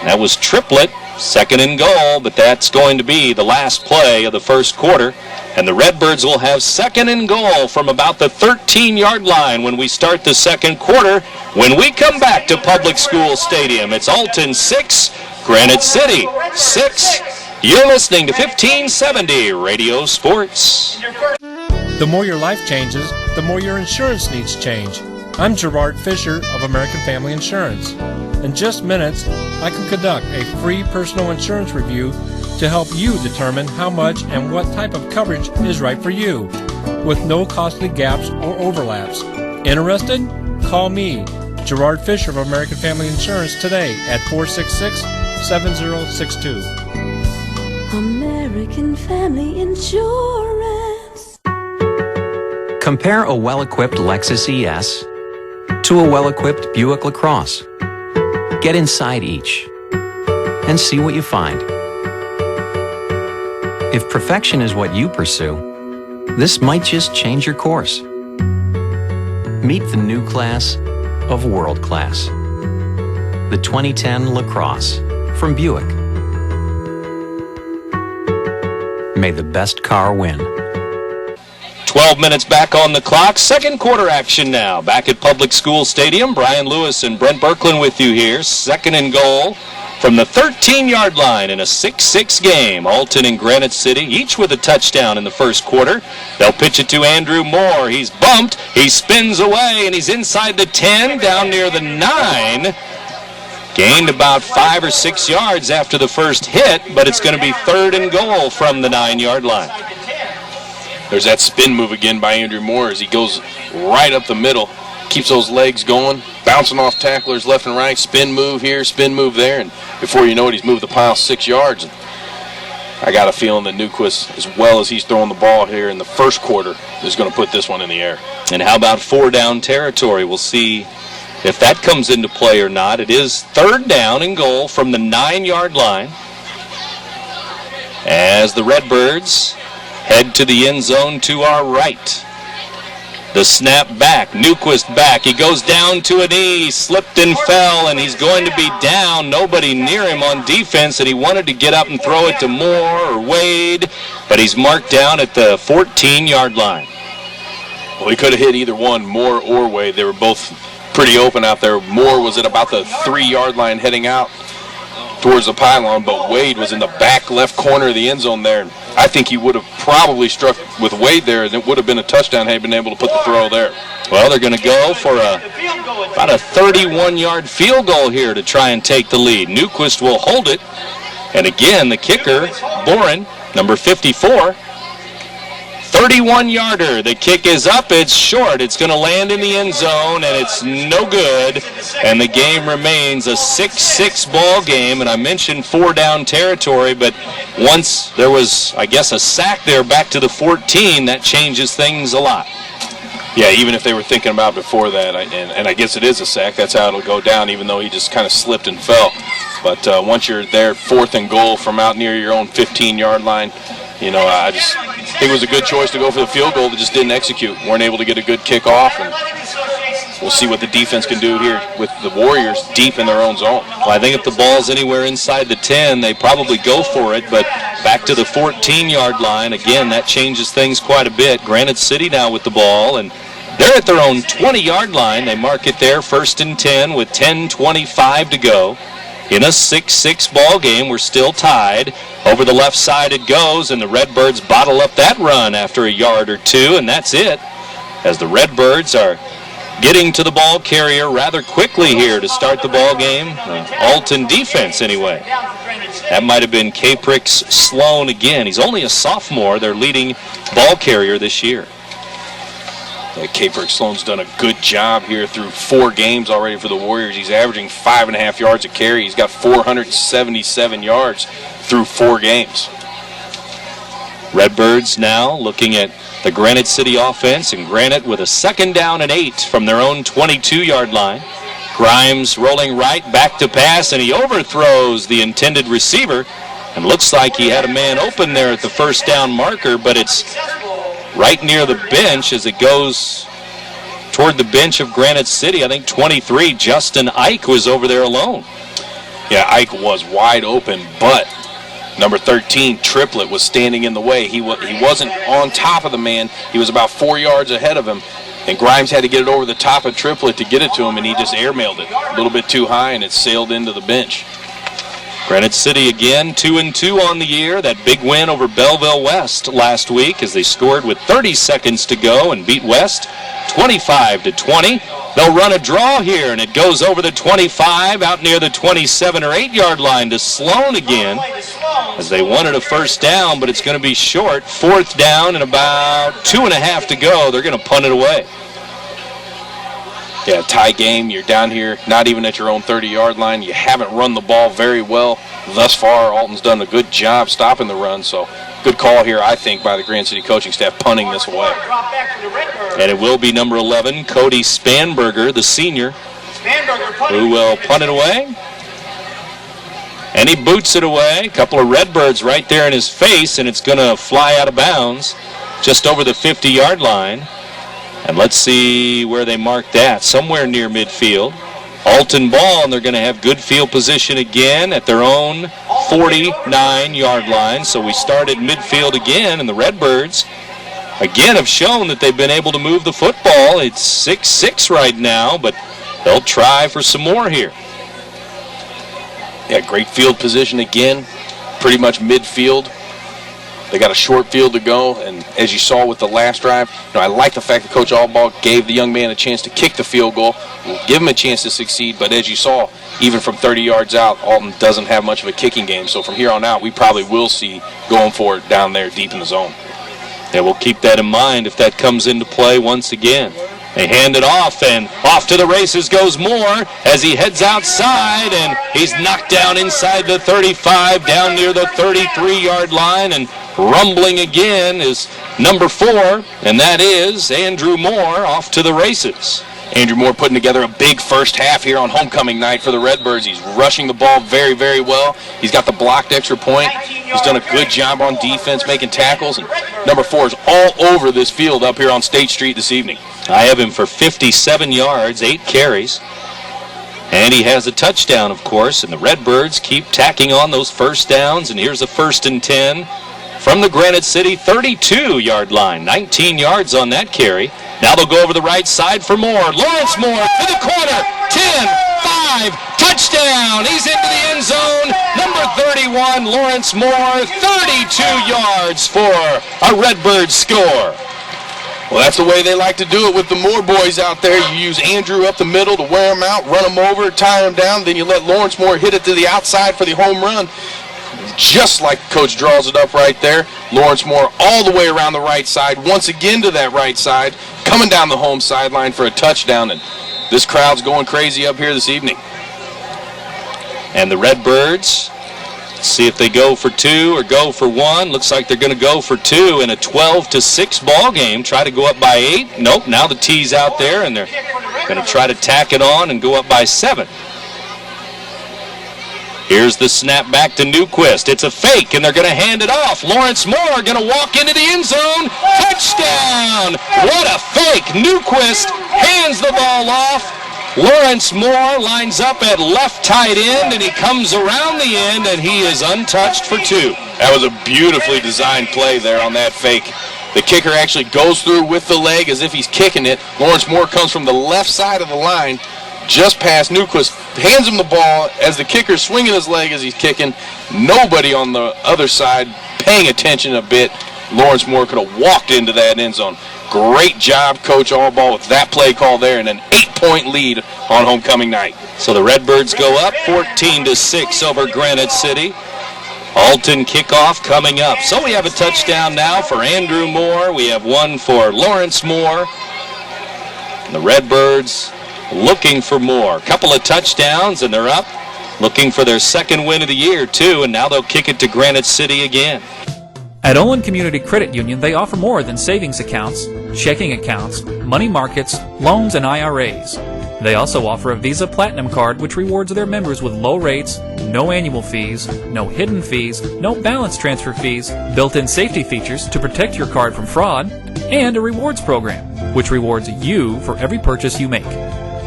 That was Triplett, second and goal, but that's going to be the last play of the first quarter. And the Redbirds will have second and goal from about the 13-yard line when we start the second quarter. When we come back to Public School Stadium, it's Alton 6, Granite City 6. You're listening to 1570 Radio Sports. The more your life changes, the more your insurance needs change. I'm Gerard Fisher of American Family Insurance. In just minutes, I can conduct a free personal insurance review to help you determine how much and what type of coverage is right for you, with no costly gaps or overlaps. Interested? Call me, Gerard Fisher of American Family Insurance, today at 466-7062. American Family Insurance. Compare a well-equipped Lexus ES to a well-equipped Buick LaCrosse. Get inside each and see what you find. If perfection is what you pursue, this might just change your course. Meet the new class of world class. The 2010 LaCrosse from Buick. May the best car win. 12 minutes back on the clock. Second quarter action now. Back at Public School Stadium. Brian Lewis and Brent Berkland with you here. Second and goal from the 13-yard line in a 6-6 game. Alton and Granite City, each with a touchdown in the first quarter. They'll pitch it to Andrew Moore. He's bumped. He spins away, and he's inside the 10, down near the 9. Gained about 5 or 6 yards after the first hit, but it's going to be third and goal from the 9-yard line. There's that spin move again by Andrew Moore as he goes right up the middle, keeps those legs going, bouncing off tacklers left and right, spin move here, spin move there, and before you know it, he's moved the pile 6 yards. I got a feeling that Newquist, as well as he's throwing the ball here in the first quarter, is going to put this one in the air. And how about 4-down territory? We'll see if that comes into play or not. It is third down and goal from the 9-yard line as the Redbirds head to the end zone to our right. The snap back, Newquist back. He goes down to a knee, slipped and fell, and he's going to be down. Nobody near him on defense, and he wanted to get up and throw it to Moore or Wade, but he's marked down at the 14-yard line. Well, he could have hit either one, Moore or Wade. They were both pretty open out there. Moore was at about the 3-yard line heading out towards the pylon, but Wade was in the back left corner of the end zone there. I think he would have probably struck with Wade there, and it would have been a touchdown had he been able to put the throw there. Well, they're going to go for about a 31-yard field goal here to try and take the lead. Newquist will hold it, and again, the kicker, Boren, number 54, 31-yarder. The kick is up. It's short. It's going to land in the end zone, and it's no good. And the game remains a 6-6 ball game. And I mentioned 4-down territory, but once there was, I guess, a sack there back to the 14, that changes things a lot. Yeah, even if they were thinking about before that, and I guess it is a sack, that's how it'll go down, even though he just kind of slipped and fell. But once you're there, fourth and goal from out near your own 15-yard line, you know, I just think it was a good choice to go for the field goal. They just didn't execute. Weren't able to get a good kickoff. And we'll see what the defense can do here with the Warriors deep in their own zone. Well, I think if the ball's anywhere inside the 10, they probably go for it, but back to the 14-yard line. Again, that changes things quite a bit. Granite City now with the ball, and they're at their own 20-yard line. They mark it there, 1st and 10 with 10:25 to go. In a 6-6 ball game, we're still tied. Over the left side it goes, and the Redbirds bottle up that run after a yard or two, and that's it. As the Redbirds are getting to the ball carrier rather quickly here to start the ball game. Alton defense, anyway. That might have been Caprix Sloan again. He's only a sophomore, their leading ball carrier this year. Caprix Sloan's done a good job here through 4 games already for the Warriors. He's averaging 5.5 yards a carry. He's got 477 yards through 4 games. Redbirds now looking at the Granite City offense, and Granite with a 2nd down and 8 from their own 22-yard line. Grimes rolling right, back to pass, and he overthrows the intended receiver, and looks like he had a man open there at the 1st down marker, but it's right near the bench as it goes toward the bench of Granite City. I think 23, Justin Ike, was over there alone. Yeah, Ike was wide open, but number 13, Triplett, was standing in the way. He wasn't on top of the man. He was about 4 yards ahead of him, and Grimes had to get it over the top of Triplett to get it to him, and he just airmailed it a little bit too high, and it sailed into the bench. Granite City again 2-2 on the year. That big win over Belleville West last week as they scored with 30 seconds to go and beat West 25-20. They'll run a draw here, and it goes over the 25 out near the 27 or 8-yard line to Sloan again as they wanted a 1st down, but it's going to be short. 4th down and about 2.5 to go. They're going to punt it away. Yeah, tie game. You're down here, not even at your own 30-yard line. You haven't run the ball very well thus far. Alton's done a good job stopping the run, so good call here, I think, by the Granite City coaching staff, punting this away. And it will be number 11, Cody Spanberger, the senior, who will punt it away. And he boots it away. A couple of Redbirds right there in his face, and it's going to fly out of bounds just over the 50-yard line. And let's see where they mark that. Somewhere near midfield. Alton ball, and they're going to have good field position again at their own 49-yard line. So we start at midfield again, and the Redbirds again have shown that they've been able to move the football. It's 6-6 right now, but they'll try for some more here. Yeah, great field position again, pretty much midfield. They got a short field to go, and as you saw with the last drive, I like the fact that Coach Allbaugh gave the young man a chance to kick the field goal, give him a chance to succeed, but as you saw, even from 30 yards out, Alton doesn't have much of a kicking game, so from here on out, we probably will see going for it down there deep in the zone. Yeah, we'll keep that in mind if that comes into play once again. They hand it off, and off to the races goes Moore as he heads outside, and he's knocked down inside the 35, down near the 33-yard line, and rumbling again is number 4, and that is Andrew Moore off to the races. Andrew Moore putting together a big first half here on homecoming night for the Redbirds. He's rushing the ball very, very well. He's got the blocked extra point. He's done a good job on defense making tackles, and number 4 is all over this field up here on State Street this evening. I have him for 57 yards, 8 carries. And he has a touchdown, of course, and the Redbirds keep tacking on those first downs, and here's a 1st and 10 from the Granite City 32-yard line. 19 yards on that carry. Now they'll go over the right side for Moore. Lawrence Moore to the corner. 10, 5, touchdown. He's into the end zone. Number 31, Lawrence Moore, 32 yards for a Redbird score. Well, that's the way they like to do it with the Moore boys out there. You use Andrew up the middle to wear him out, run him over, tie him down, then you let Lawrence Moore hit it to the outside for the home run. Just like Coach draws it up right there. Lawrence Moore all the way around the right side, once again to that right side, coming down the home sideline for a touchdown, and this crowd's going crazy up here this evening. And the Redbirds, see if they go for 2 or go for 1. Looks like they're going to go for 2 in a 12-6 ball game. Try to go up by 8. Nope, now the T's out there, and they're going to try to tack it on and go up by 7. Here's the snap back to Newquist. It's a fake, and they're going to hand it off. Lawrence Moore going to walk into the end zone. Touchdown! What a fake! Newquist hands the ball off. Lawrence Moore lines up at left tight end, and he comes around the end, and he is untouched for 2. That was a beautifully designed play there on that fake. The kicker actually goes through with the leg as if he's kicking it. Lawrence Moore comes from the left side of the line, just past Newquist, hands him the ball as the kicker's swinging his leg as he's kicking. Nobody on the other side paying attention a bit. Lawrence Moore could have walked into that end zone. Great job, Coach Allball, with that play call there, and an 8-point lead on homecoming night. So the Redbirds go up 14-6 over Granite City. Alton kickoff coming up. So we have a touchdown now for Andrew Moore. We have one for Lawrence Moore. And the Redbirds looking for more. A couple of touchdowns, and they're up. Looking for their second win of the year, too, and now they'll kick it to Granite City again. At Olin Community Credit Union, they offer more than savings accounts, checking accounts, money markets, loans, and IRAs. They also offer a Visa Platinum card, which rewards their members with low rates, no annual fees, no hidden fees, no balance transfer fees, built-in safety features to protect your card from fraud, and a rewards program, which rewards you for every purchase you make.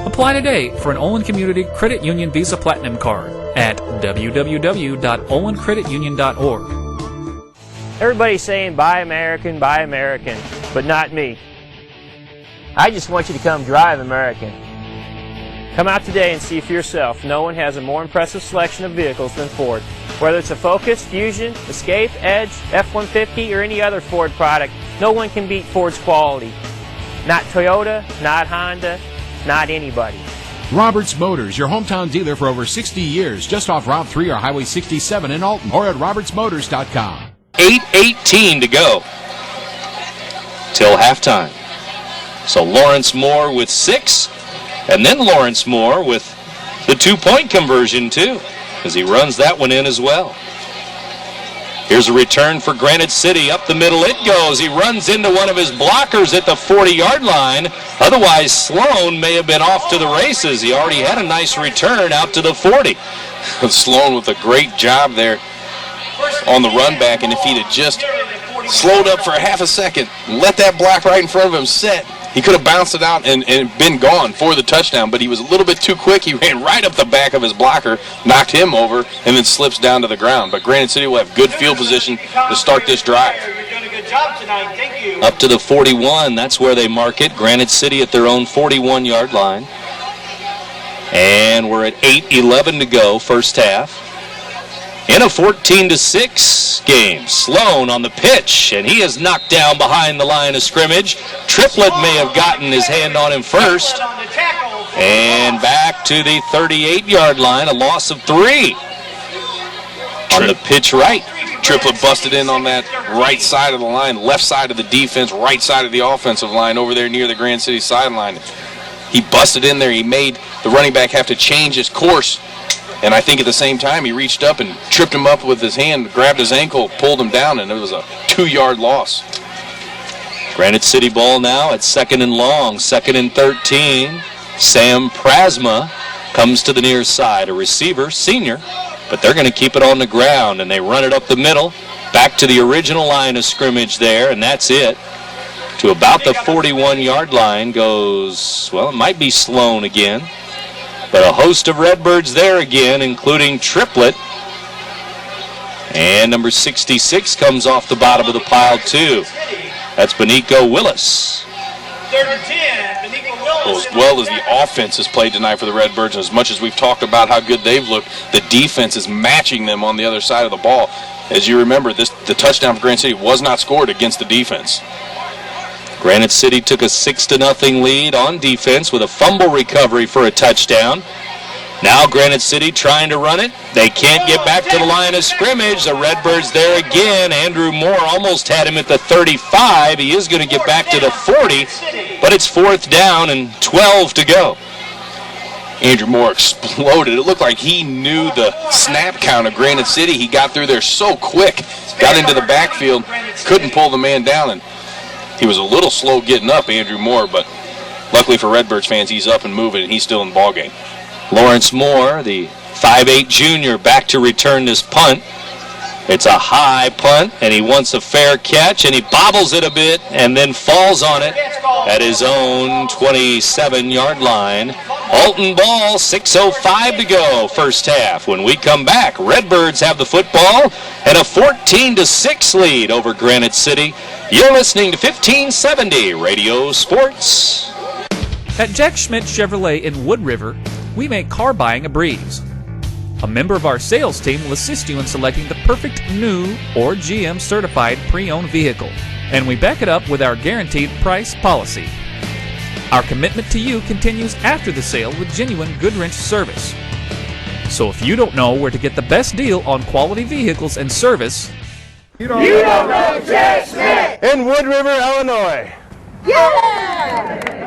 Apply today for an Olin Community Credit Union Visa Platinum card at www.olincreditunion.org. Everybody's saying buy American, but not me. I just want you to come drive American. Come out today and see for yourself. No one has a more impressive selection of vehicles than Ford. Whether it's a Focus, Fusion, Escape, Edge, F-150, or any other Ford product, no one can beat Ford's quality. Not Toyota, not Honda, not anybody. Roberts Motors, your hometown dealer for over 60 years, just off Route 3 or Highway 67 in Alton, or at RobertsMotors.com. 8:18 to go till halftime. So Lawrence Moore with 6, and then Lawrence Moore with the 2-point conversion too, as he runs that one in as well. Here's a return for Granite City. Up the middle it goes. He runs into one of his blockers at the 40-yard line. Otherwise, Sloan may have been off to the races. He already had a nice return out to the 40. Sloan with a great job there on the run back, and if he'd have just slowed up for a half a second, let that block right in front of him set, he could have bounced it out and been gone for the touchdown, but he was a little bit too quick. He ran right up the back of his blocker, knocked him over, and then slips down to the ground. But Granite City will have good field position to start this drive. Up to the 41, that's where they mark it. Granite City at their own 41-yard line. And we're at 8:11 to go, first half. In a 14-6 game, Sloan on the pitch, and he is knocked down behind the line of scrimmage. Triplett may have gotten his hand on him first. And back to the 38-yard line, a loss of 3. On the pitch right. Triplett busted in on that right side of the line, left side of the defense, right side of the offensive line over there near the Granite City sideline. He busted in there. He made the running back have to change his course. And I think at the same time, he reached up and tripped him up with his hand, grabbed his ankle, pulled him down, and it was a 2-yard loss. Granite City ball now at 2nd and long, 2nd and 13. Sam Prasma comes to the near side, a receiver, senior, but they're going to keep it on the ground, and they run it up the middle, back to the original line of scrimmage there, and that's it. To about the 41-yard line goes, well, it might be Sloan again. But a host of Redbirds there again, including Triplett. And number 66 comes off the bottom of the pile, too. That's Benico Willis. 3rd and 10, Benico Willis. As well as the offense has played tonight for the Redbirds, and as much as we've talked about how good they've looked, the defense is matching them on the other side of the ball. As you remember, the touchdown for Granite City was not scored against the defense. Granite City took a 6-0 lead on defense with a fumble recovery for a touchdown. Now Granite City trying to run it. They can't get back to the line of scrimmage. The Redbirds there again. Andrew Moore almost had him at the 35. He is going to get back to the 40, but it's 4th down and 12 to go. Andrew Moore exploded. It looked like he knew the snap count of Granite City. He got through there so quick, got into the backfield, couldn't pull the man down, and he was a little slow getting up, Andrew Moore, but luckily for Redbirds fans, he's up and moving, and he's still in the ballgame. Lawrence Moore, the 5'8" junior back to return this punt. It's a high punt, and he wants a fair catch, and he bobbles it a bit and then falls on it at his own 27-yard line. Alton ball, 6:05 to go, first half. When we come back, Redbirds have the football and a 14-6 lead over Granite City. You're listening to 1570 Radio Sports. At Jack Schmidt Chevrolet in Wood River, we make car buying a breeze. A member of our sales team will assist you in selecting the perfect new or GM certified pre-owned vehicle, and we back it up with our guaranteed price policy. Our commitment to you continues after the sale with genuine Goodwrench service. So if you don't know where to get the best deal on quality vehicles and service, you don't know Jack Schmidt in Wood River, Illinois. Yeah!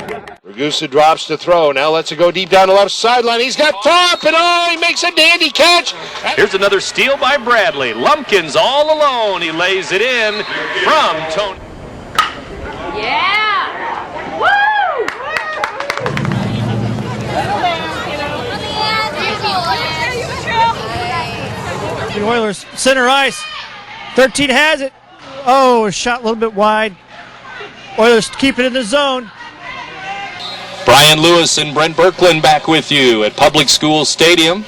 Ragusa drops to throw. Now lets it go deep down the left sideline. He's got Thorpe, and he makes a dandy catch. Here's another steal by Bradley. Lumpkins all alone. He lays it in from Tony. Yeah! Woo! The Oilers center ice. 13 has it. Oh, a shot a little bit wide. Oilers keep it in the zone. Brian Lewis and Brent Birkeland back with you at Public School Stadium.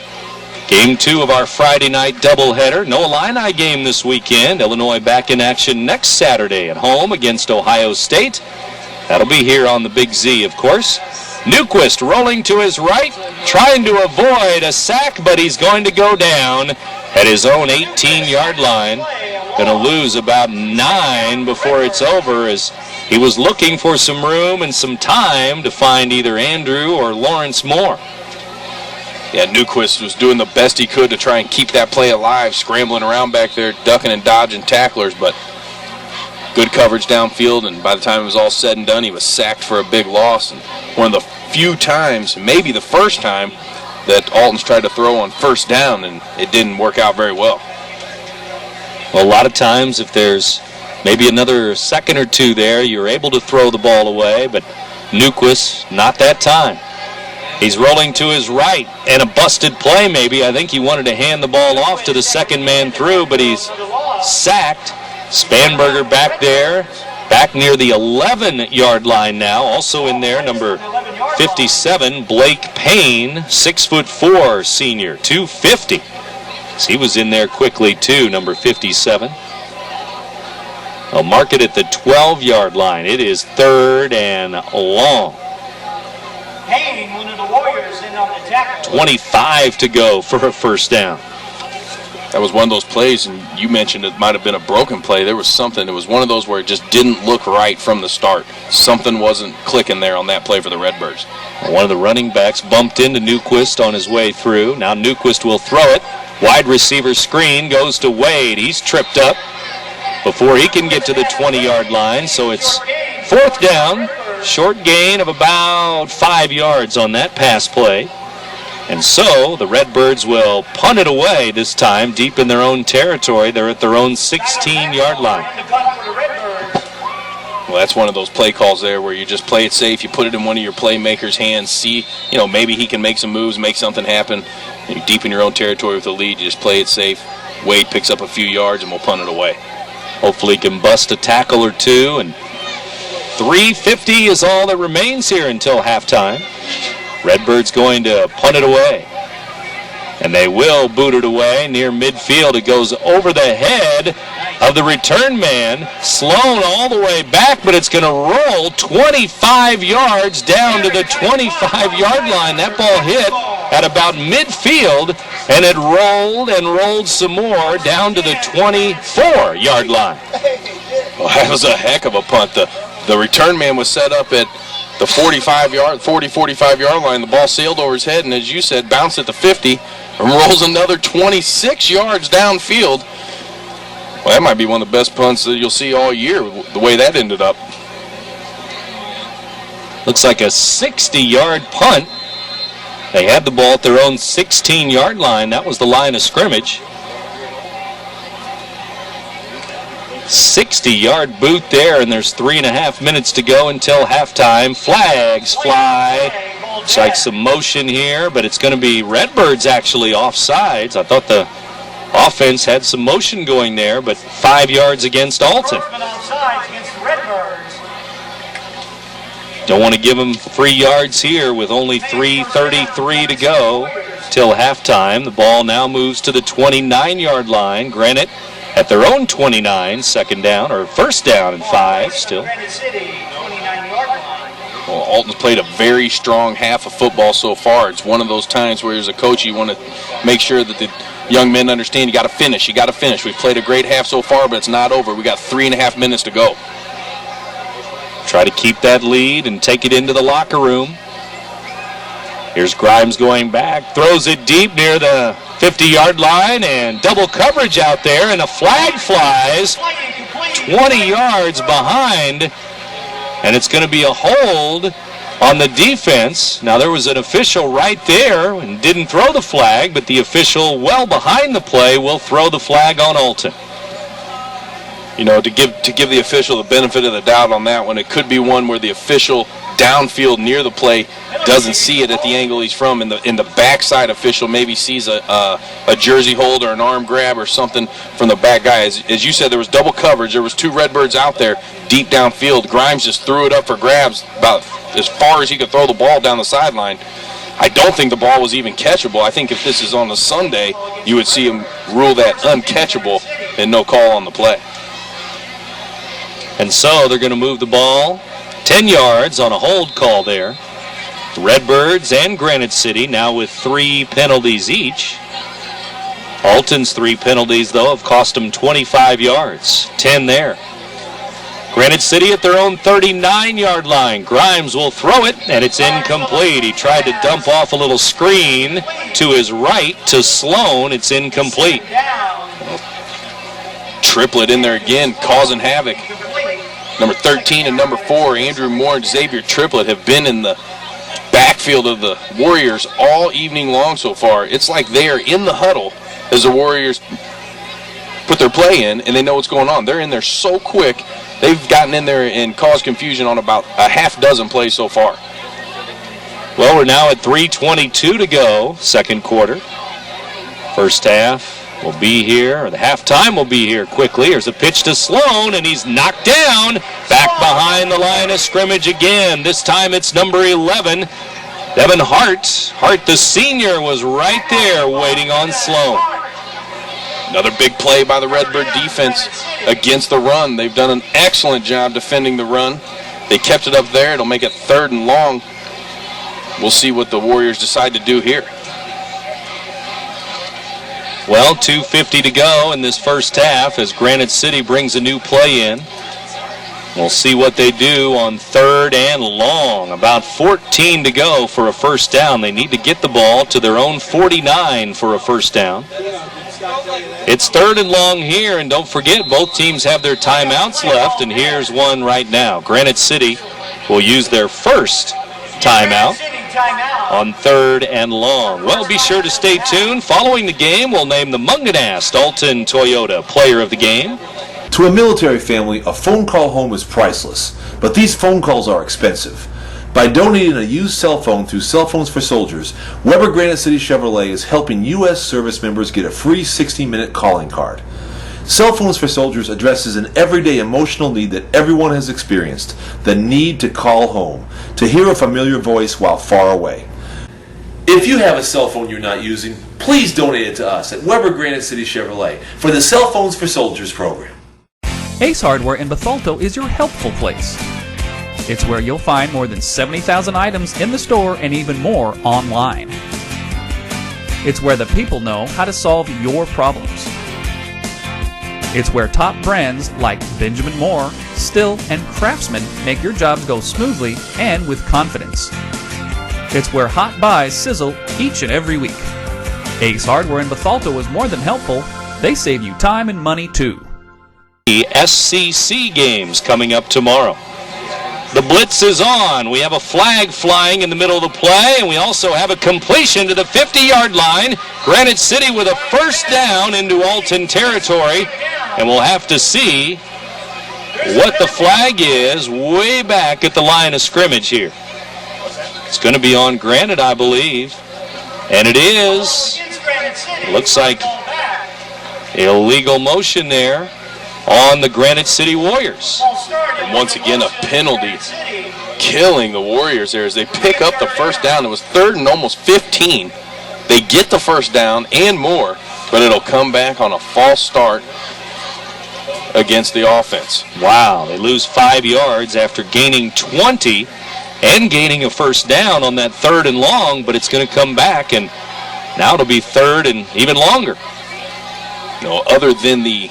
Game 2 of our Friday night doubleheader. No Illini game this weekend. Illinois back in action next Saturday at home against Ohio State. That'll be here on the Big Z, of course. Newquist rolling to his right, trying to avoid a sack, but he's going to go down at his own 18-yard line. Going to lose about 9 before it's over, as he was looking for some room and some time to find either Andrew or Lawrence Moore. Yeah, Newquist was doing the best he could to try and keep that play alive, scrambling around back there, ducking and dodging tacklers, but good coverage downfield, and by the time it was all said and done, he was sacked for a big loss. And one of the few times, maybe the first time, that Alton's tried to throw on first down, and it didn't work out very well. Well, a lot of times, if there's maybe another second or two there, you're able to throw the ball away, but Newquist, not that time. He's rolling to his right, and a busted play maybe. I think he wanted to hand the ball off to the second man through, but he's sacked. Spanberger back there, back near the 11-yard line now. Also in there, number 57, Blake Payne, 6'4", senior, 250. He was in there quickly too, number 57. I'll mark it at the 12-yard line. It is 3rd and long. Payne, one of the Warriors, in on the tackle. 25 to go for a first down. That was one of those plays, and you mentioned it might have been a broken play. There was something. It was one of those where it just didn't look right from the start. Something wasn't clicking there on that play for the Redbirds. One of the running backs bumped into Newquist on his way through. Now Newquist will throw it. Wide receiver screen goes to Wade. He's tripped up before he can get to the 20-yard line. So it's 4th down. Short gain of about 5 yards on that pass play. And so the Redbirds will punt it away this time deep in their own territory. They're at their own 16-yard line. Well, that's one of those play calls there where you just play it safe. You put it in one of your playmakers' hands. See, maybe he can make some moves, make something happen. You're deep in your own territory with the lead. You just play it safe. Wade picks up a few yards, and we'll punt it away. Hopefully he can bust a tackle or two. And 3:50 is all that remains here until halftime. Redbirds going to punt it away. And they will boot it away near midfield. It goes over the head of the return man. Sloan all the way back, but it's going to roll 25 yards down to the 25-yard line. That ball hit at about midfield, and it rolled and rolled some more down to the 24-yard line. Well, that was a heck of a punt. The return man was set up at the 45-yard line. The ball sailed over his head, and as you said, bounced at the 50 and rolls another 26 yards downfield. Well, that might be one of the best punts that you'll see all year, the way that ended up. Looks like a 60-yard punt. They had the ball at their own 16-yard line. That was the line of scrimmage. 60-yard boot there, and there's 3.5 minutes to go until halftime. Flags fly Looks like some motion here, but it's going to be Redbirds actually offsides. I thought the offense had some motion going there, but 5 yards against Alton. Don't want to give them 3 yards here with only 3:33 to go till halftime. The ball now moves to the 29-yard line. Granite at their own 29, second down, or first down and 5 still. Well, Alton's played a very strong half of football so far. It's one of those times where as a coach you want to make sure that the young men understand you got to finish. You got to finish. We've played a great half so far, but it's not over. We got 3.5 minutes to go. Try to keep that lead and take it into the locker room. Here's Grimes going back, throws it deep near the 50-yard line, and double coverage out there, and a flag flies 20 yards behind, and it's going to be a hold on the defense. Now, there was an official right there and didn't throw the flag, but the official well behind the play will throw the flag on Alton. You know, to give the official the benefit of the doubt on that one, it could be one where the official downfield near the play doesn't see it at the angle he's from, and the backside official maybe sees a jersey hold or an arm grab or something from the back guy. As you said, there was double coverage. There was 2 Redbirds out there deep downfield. Grimes just threw it up for grabs about as far as he could throw the ball down the sideline. I don't think the ball was even catchable. I think if this is on a Sunday, you would see him rule that uncatchable and no call on the play. And so they're going to move the ball 10 yards on a hold call there. Redbirds and Granite City now with 3 penalties each. Alton's 3 penalties, though, have cost them 25 yards. 10 there. Granite City at their own 39-yard line. Grimes will throw it, and it's incomplete. He tried to dump off a little screen to his right to Sloan. It's incomplete. Triplet in there again, causing havoc. Number 13 and number 4, Andrew Moore and Xavier Triplet, have been in the backfield of the Warriors all evening long so far. It's like they are in the huddle as the Warriors put their play in, and they know what's going on. They're in there so quick. They've gotten in there and caused confusion on about a half dozen plays so far. Well, we're now at 3:22 to go, second quarter. First half will be here, or the halftime will be here quickly. There's a pitch to Sloan, and he's knocked down. Back behind the line of scrimmage again. This time it's number 11, Devin Hart. Hart, the senior, was right there waiting on Sloan. Another big play by the Redbird defense against the run. They've done an excellent job defending the run. They kept it up there. It'll make it 3rd and long. We'll see what the Warriors decide to do here. Well, 2:50 to go in this first half as Granite City brings a new play in. We'll see what they do on 3rd and long. About 14 to go for a first down. They need to get the ball to their own 49 for a first down. It's 3rd and long here, and don't forget, both teams have their timeouts left, and here's one right now. Granite City will use their first timeout on 3rd and long. Well, be sure to stay tuned. Following the game, we'll name the Munganast Alton Toyota Player of the Game. To a military family, a phone call home is priceless, but these phone calls are expensive. By donating a used cell phone through Cell Phones for Soldiers, Weber Granite City Chevrolet is helping U.S. service members get a free 60-minute calling card. Cell Phones for Soldiers addresses an everyday emotional need that everyone has experienced, the need to call home, to hear a familiar voice while far away. If you have a cell phone you're not using, please donate it to us at Weber Granite City Chevrolet for the Cell Phones for Soldiers program. Ace Hardware in Bethalto is your helpful place. It's where you'll find more than 70,000 items in the store and even more online. It's where the people know how to solve your problems. It's where top brands like Benjamin Moore, Still, and Craftsman make your jobs go smoothly and with confidence. It's where hot buys sizzle each and every week. Ace Hardware in Bethalto is more than helpful. They save you time and money too. The SCC games coming up tomorrow. The blitz is on. We have a flag flying in the middle of the play, and we also have a completion to the 50-yard line. Granite City with a first down into Alton territory, and we'll have to see what the flag is way back at the line of scrimmage here. It's going to be on Granite, I believe. And it is. Looks like illegal motion there on the Granite City Warriors. And once again, a penalty killing the Warriors there as they pick up the first down. It was 3rd and almost 15. They get the first down and more, but it'll come back on a false start against the offense. Wow, they lose 5 yards after gaining 20 and gaining a first down on that 3rd and long, but it's going to come back, and now it'll be 3rd and even longer. Other than the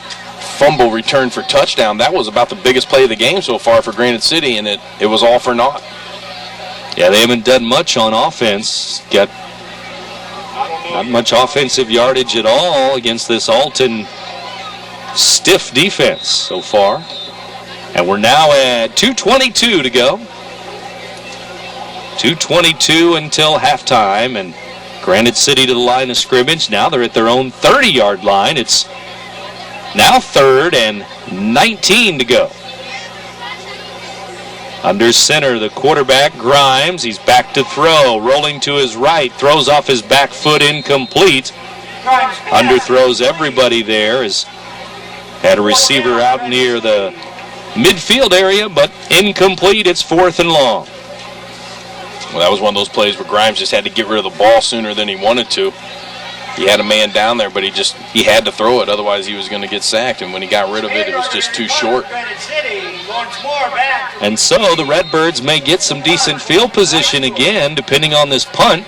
fumble return for touchdown, that was about the biggest play of the game so far for Granite City, and it was all for naught. Yeah, they haven't done much on offense. Got not much offensive yardage at all against this Alton stiff defense so far. And we're now at 2:22 to go. 2:22 until halftime, and Granite City to the line of scrimmage. Now they're at their own 30-yard line. It's now 3rd and 19 to go. Under center, the quarterback, Grimes. He's back to throw, rolling to his right, throws off his back foot, incomplete. Underthrows everybody there. Had a receiver out near the midfield area, but incomplete. It's 4th and long. Well, that was one of those plays where Grimes just had to get rid of the ball sooner than he wanted to. He had a man down there, but he had to throw it, otherwise he was going to get sacked. And when he got rid of it, it was just too short. And so the Redbirds may get some decent field position again, depending on this punt.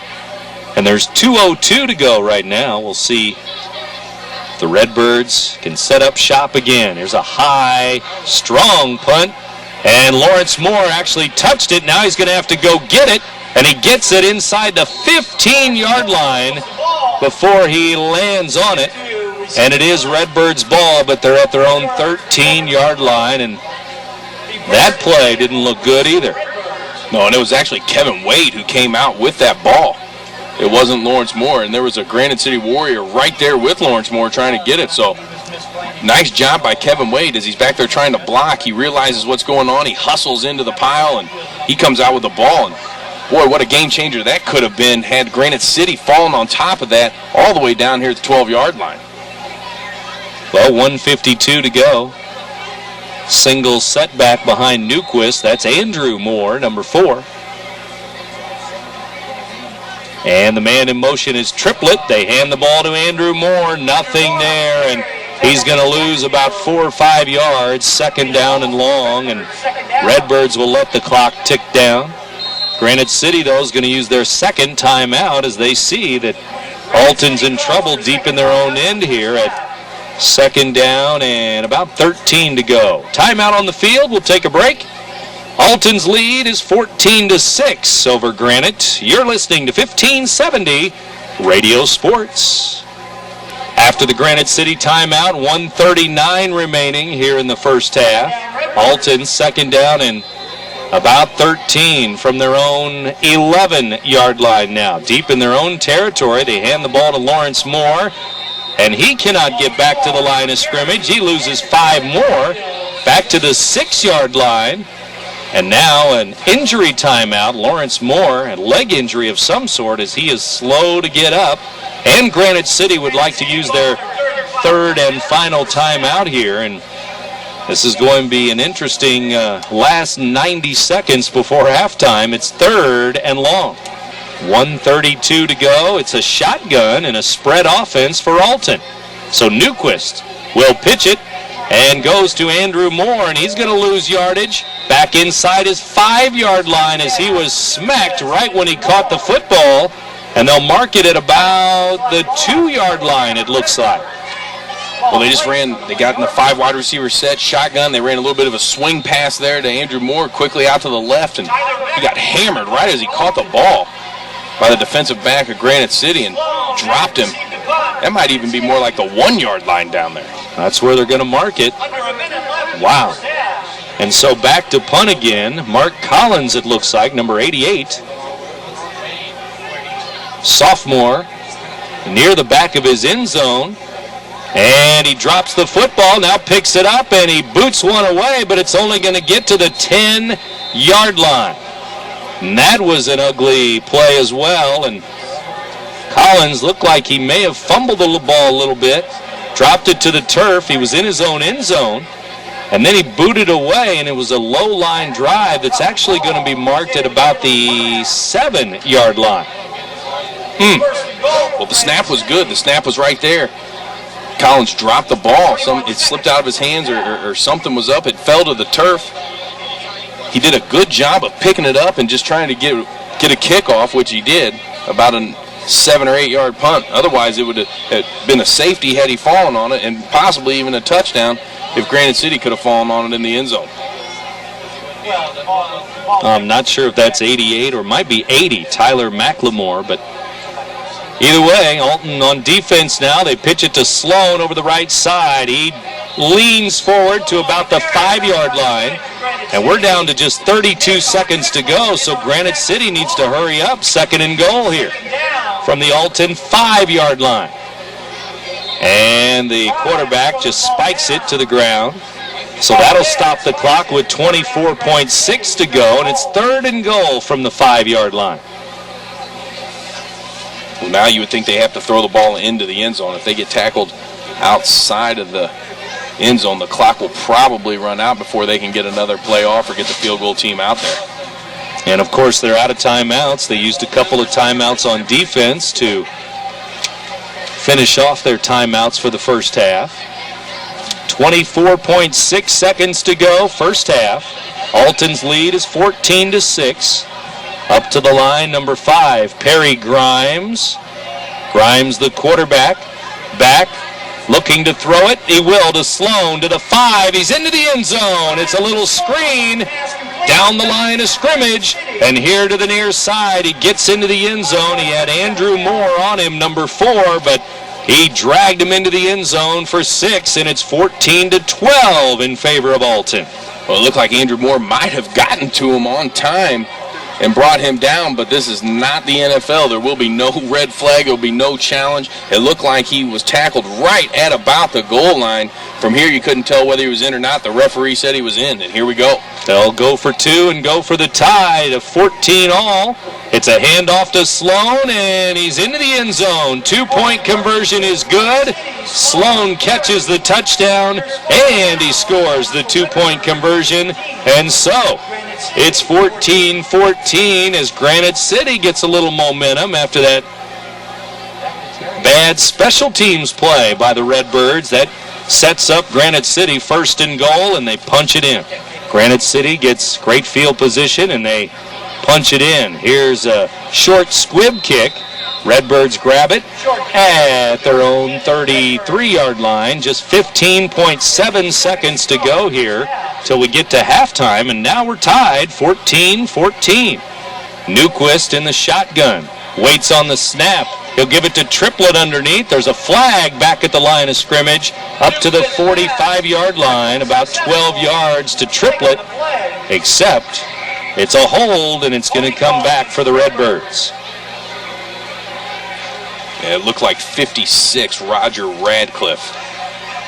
And there's 2:02 to go right now. We'll see if the Redbirds can set up shop again. There's a high, strong punt. And Lawrence Moore actually touched it. Now he's going to have to go get it. And he gets it inside the 15-yard line before he lands on it. And it is Redbird's ball, but they're at their own 13-yard line. And that play didn't look good either. No, and it was actually Kevin Wade who came out with that ball. It wasn't Lawrence Moore. And there was a Granite City Warrior right there with Lawrence Moore trying to get it. So nice job by Kevin Wade as he's back there trying to block. He realizes what's going on. He hustles into the pile, and he comes out with the ball. And boy, what a game changer that could have been had Granite City fallen on top of that all the way down here at the 12-yard line. Well, 1:52 to go. Single setback behind Newquist. That's Andrew Moore, number 4. And the man in motion is Triplett. They hand the ball to Andrew Moore. Nothing there, and he's going to lose about 4 or 5 yards. 2nd down and long, and Redbirds will let the clock tick down. Granite City, though, is going to use their 2nd timeout as they see that Alton's in trouble deep in their own end here at 2nd down and about 13 to go. Timeout on the field. We'll take a break. Alton's lead is 14-6 over Granite. You're listening to 1570 Radio Sports. After the Granite City timeout, 1:39 remaining here in the first half. Alton 2nd down and about 13 from their own 11-yard line now. Deep in their own territory, they hand the ball to Lawrence Moore, and he cannot get back to the line of scrimmage. He loses 5 more. Back to the 6-yard line. And now an injury timeout. Lawrence Moore, a leg injury of some sort, as he is slow to get up. And Granite City would like to use their 3rd and final timeout here. And this is going to be an interesting last 90 seconds before halftime. It's 3rd and long. 1:32 to go. It's a shotgun and a spread offense for Alton. So Newquist will pitch it and goes to Andrew Moore, and he's going to lose yardage back inside his 5-yard line as he was smacked right when he caught the football. And they'll mark it at about the 2-yard line, it looks like. Well, they got in the 5 wide receiver set, shotgun. They ran a little bit of a swing pass there to Andrew Moore, quickly out to the left, and he got hammered right as he caught the ball by the defensive back of Granite City and dropped him. That might even be more like the 1-yard line down there. That's where they're going to mark it. Wow. And so back to punt again. Mark Collins, it looks like, number 88. Sophomore, near the back of his end zone. And he drops the football, now picks it up, and he boots one away, but it's only going to get to the 10-yard line. And that was an ugly play as well, and Collins looked like he may have fumbled the ball a little bit, dropped it to the turf. He was in his own end zone, and then he booted away, and it was a low-line drive that's actually going to be marked at about the 7-yard line. Well, the snap was good. The snap was right there. Collins dropped the ball. It slipped out of his hands or something was up. It fell to the turf. He did a good job of picking it up and just trying to get a kickoff, which he did, about a 7 or 8 yard punt. Otherwise, it would have been a safety had he fallen on it, and possibly even a touchdown if Granite City could have fallen on it in the end zone. I'm not sure if that's 88 or might be 80, Tyler McLemore, but either way, Alton on defense now. They pitch it to Sloan over the right side. He leans forward to about the 5-yard line. And we're down to just 32 seconds to go, so Granite City needs to hurry up. 2nd and goal here from the Alton 5-yard line. And the quarterback just spikes it to the ground. So that'll stop the clock with 24.6 to go, and it's 3rd and goal from the 5-yard line. Well, now you would think they have to throw the ball into the end zone. If they get tackled outside of the end zone, the clock will probably run out before they can get another play off or get the field goal team out there. And, of course, they're out of timeouts. They used a couple of timeouts on defense to finish off their timeouts for the first half. 24.6 seconds to go, first half. Alton's lead is 14-6. Up to the line, number 5, Perry Grimes. Grimes, the quarterback, back. Looking to throw it. He will to Sloan to the 5. He's into the end zone. It's a little screen down the line of scrimmage. And here to the near side, he gets into the end zone. He had Andrew Moore on him, number 4, but he dragged him into the end zone for 6, and it's 14-12 in favor of Alton. Well, it looked like Andrew Moore might have gotten to him on time and brought him down, but this is not the NFL. There will be no red flag. There will be no challenge. It looked like he was tackled right at about the goal line. From here, you couldn't tell whether he was in or not. The referee said he was in, and here we go. They'll go for 2 and go for the tie to 14 all. It's a handoff to Sloan, and he's into the end zone. 2-point conversion is good. Sloan catches the touchdown, and he scores the 2-point conversion. And so it's 14-14 as Granite City gets a little momentum after that bad special teams play by the Redbirds. That sets up Granite City 1st and goal, and they punch it in. Granite City gets great field position, and they punch it in. Here's a short squib kick. Redbirds grab it at their own 33-yard line. Just 15.7 seconds to go here till we get to halftime, and now we're tied 14-14. Newquist in the shotgun. Waits on the snap. He'll give it to Triplett underneath. There's a flag back at the line of scrimmage up to the 45-yard line, about 12 yards to Triplett, except it's a hold, and it's going to come back for the Redbirds. Yeah, it looked like 56, Roger Radcliffe,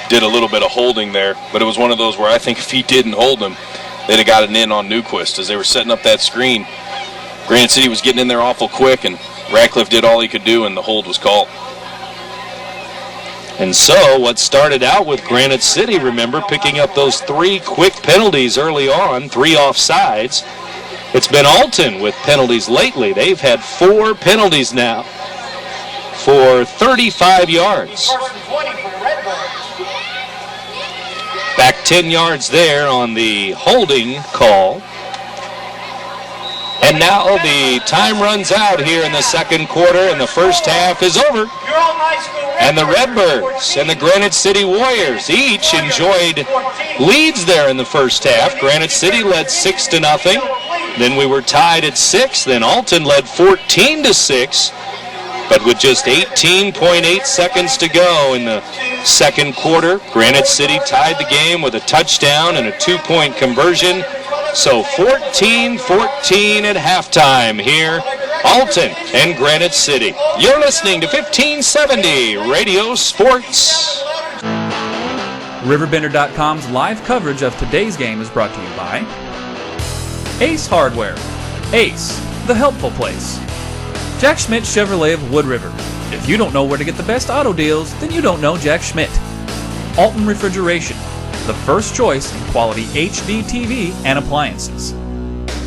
did a little bit of holding there, but it was one of those where I think if he didn't hold him, they'd have got an in on Newquist as they were setting up that screen. Granite City was getting in there awful quick, and Radcliffe did all he could do, and the hold was called. And so what started out with Granite City, remember, picking up those 3 quick penalties early on, 3 offsides. It's been Alton with penalties lately. They've had 4 penalties now for 35 yards. Back 10 yards there on the holding call. And now the time runs out here in the second quarter, and the first half is over. And the Redbirds and the Granite City Warriors each enjoyed leads there in the first half. Granite City led 6-0. Then we were tied at 6. Then Alton led 14-6. But with just 18.8 seconds to go in the second quarter, Granite City tied the game with a touchdown and a 2-point conversion. So 14-14 at halftime here, Alton and Granite City. You're listening to 1570 Radio Sports. RiverBender.com's live coverage of today's game is brought to you by Ace Hardware. Ace, the helpful place. Jack Schmidt Chevrolet of Wood River. If you don't know where to get the best auto deals, then you don't know Jack Schmidt. Alton Refrigeration, the first choice in quality HD TV and appliances.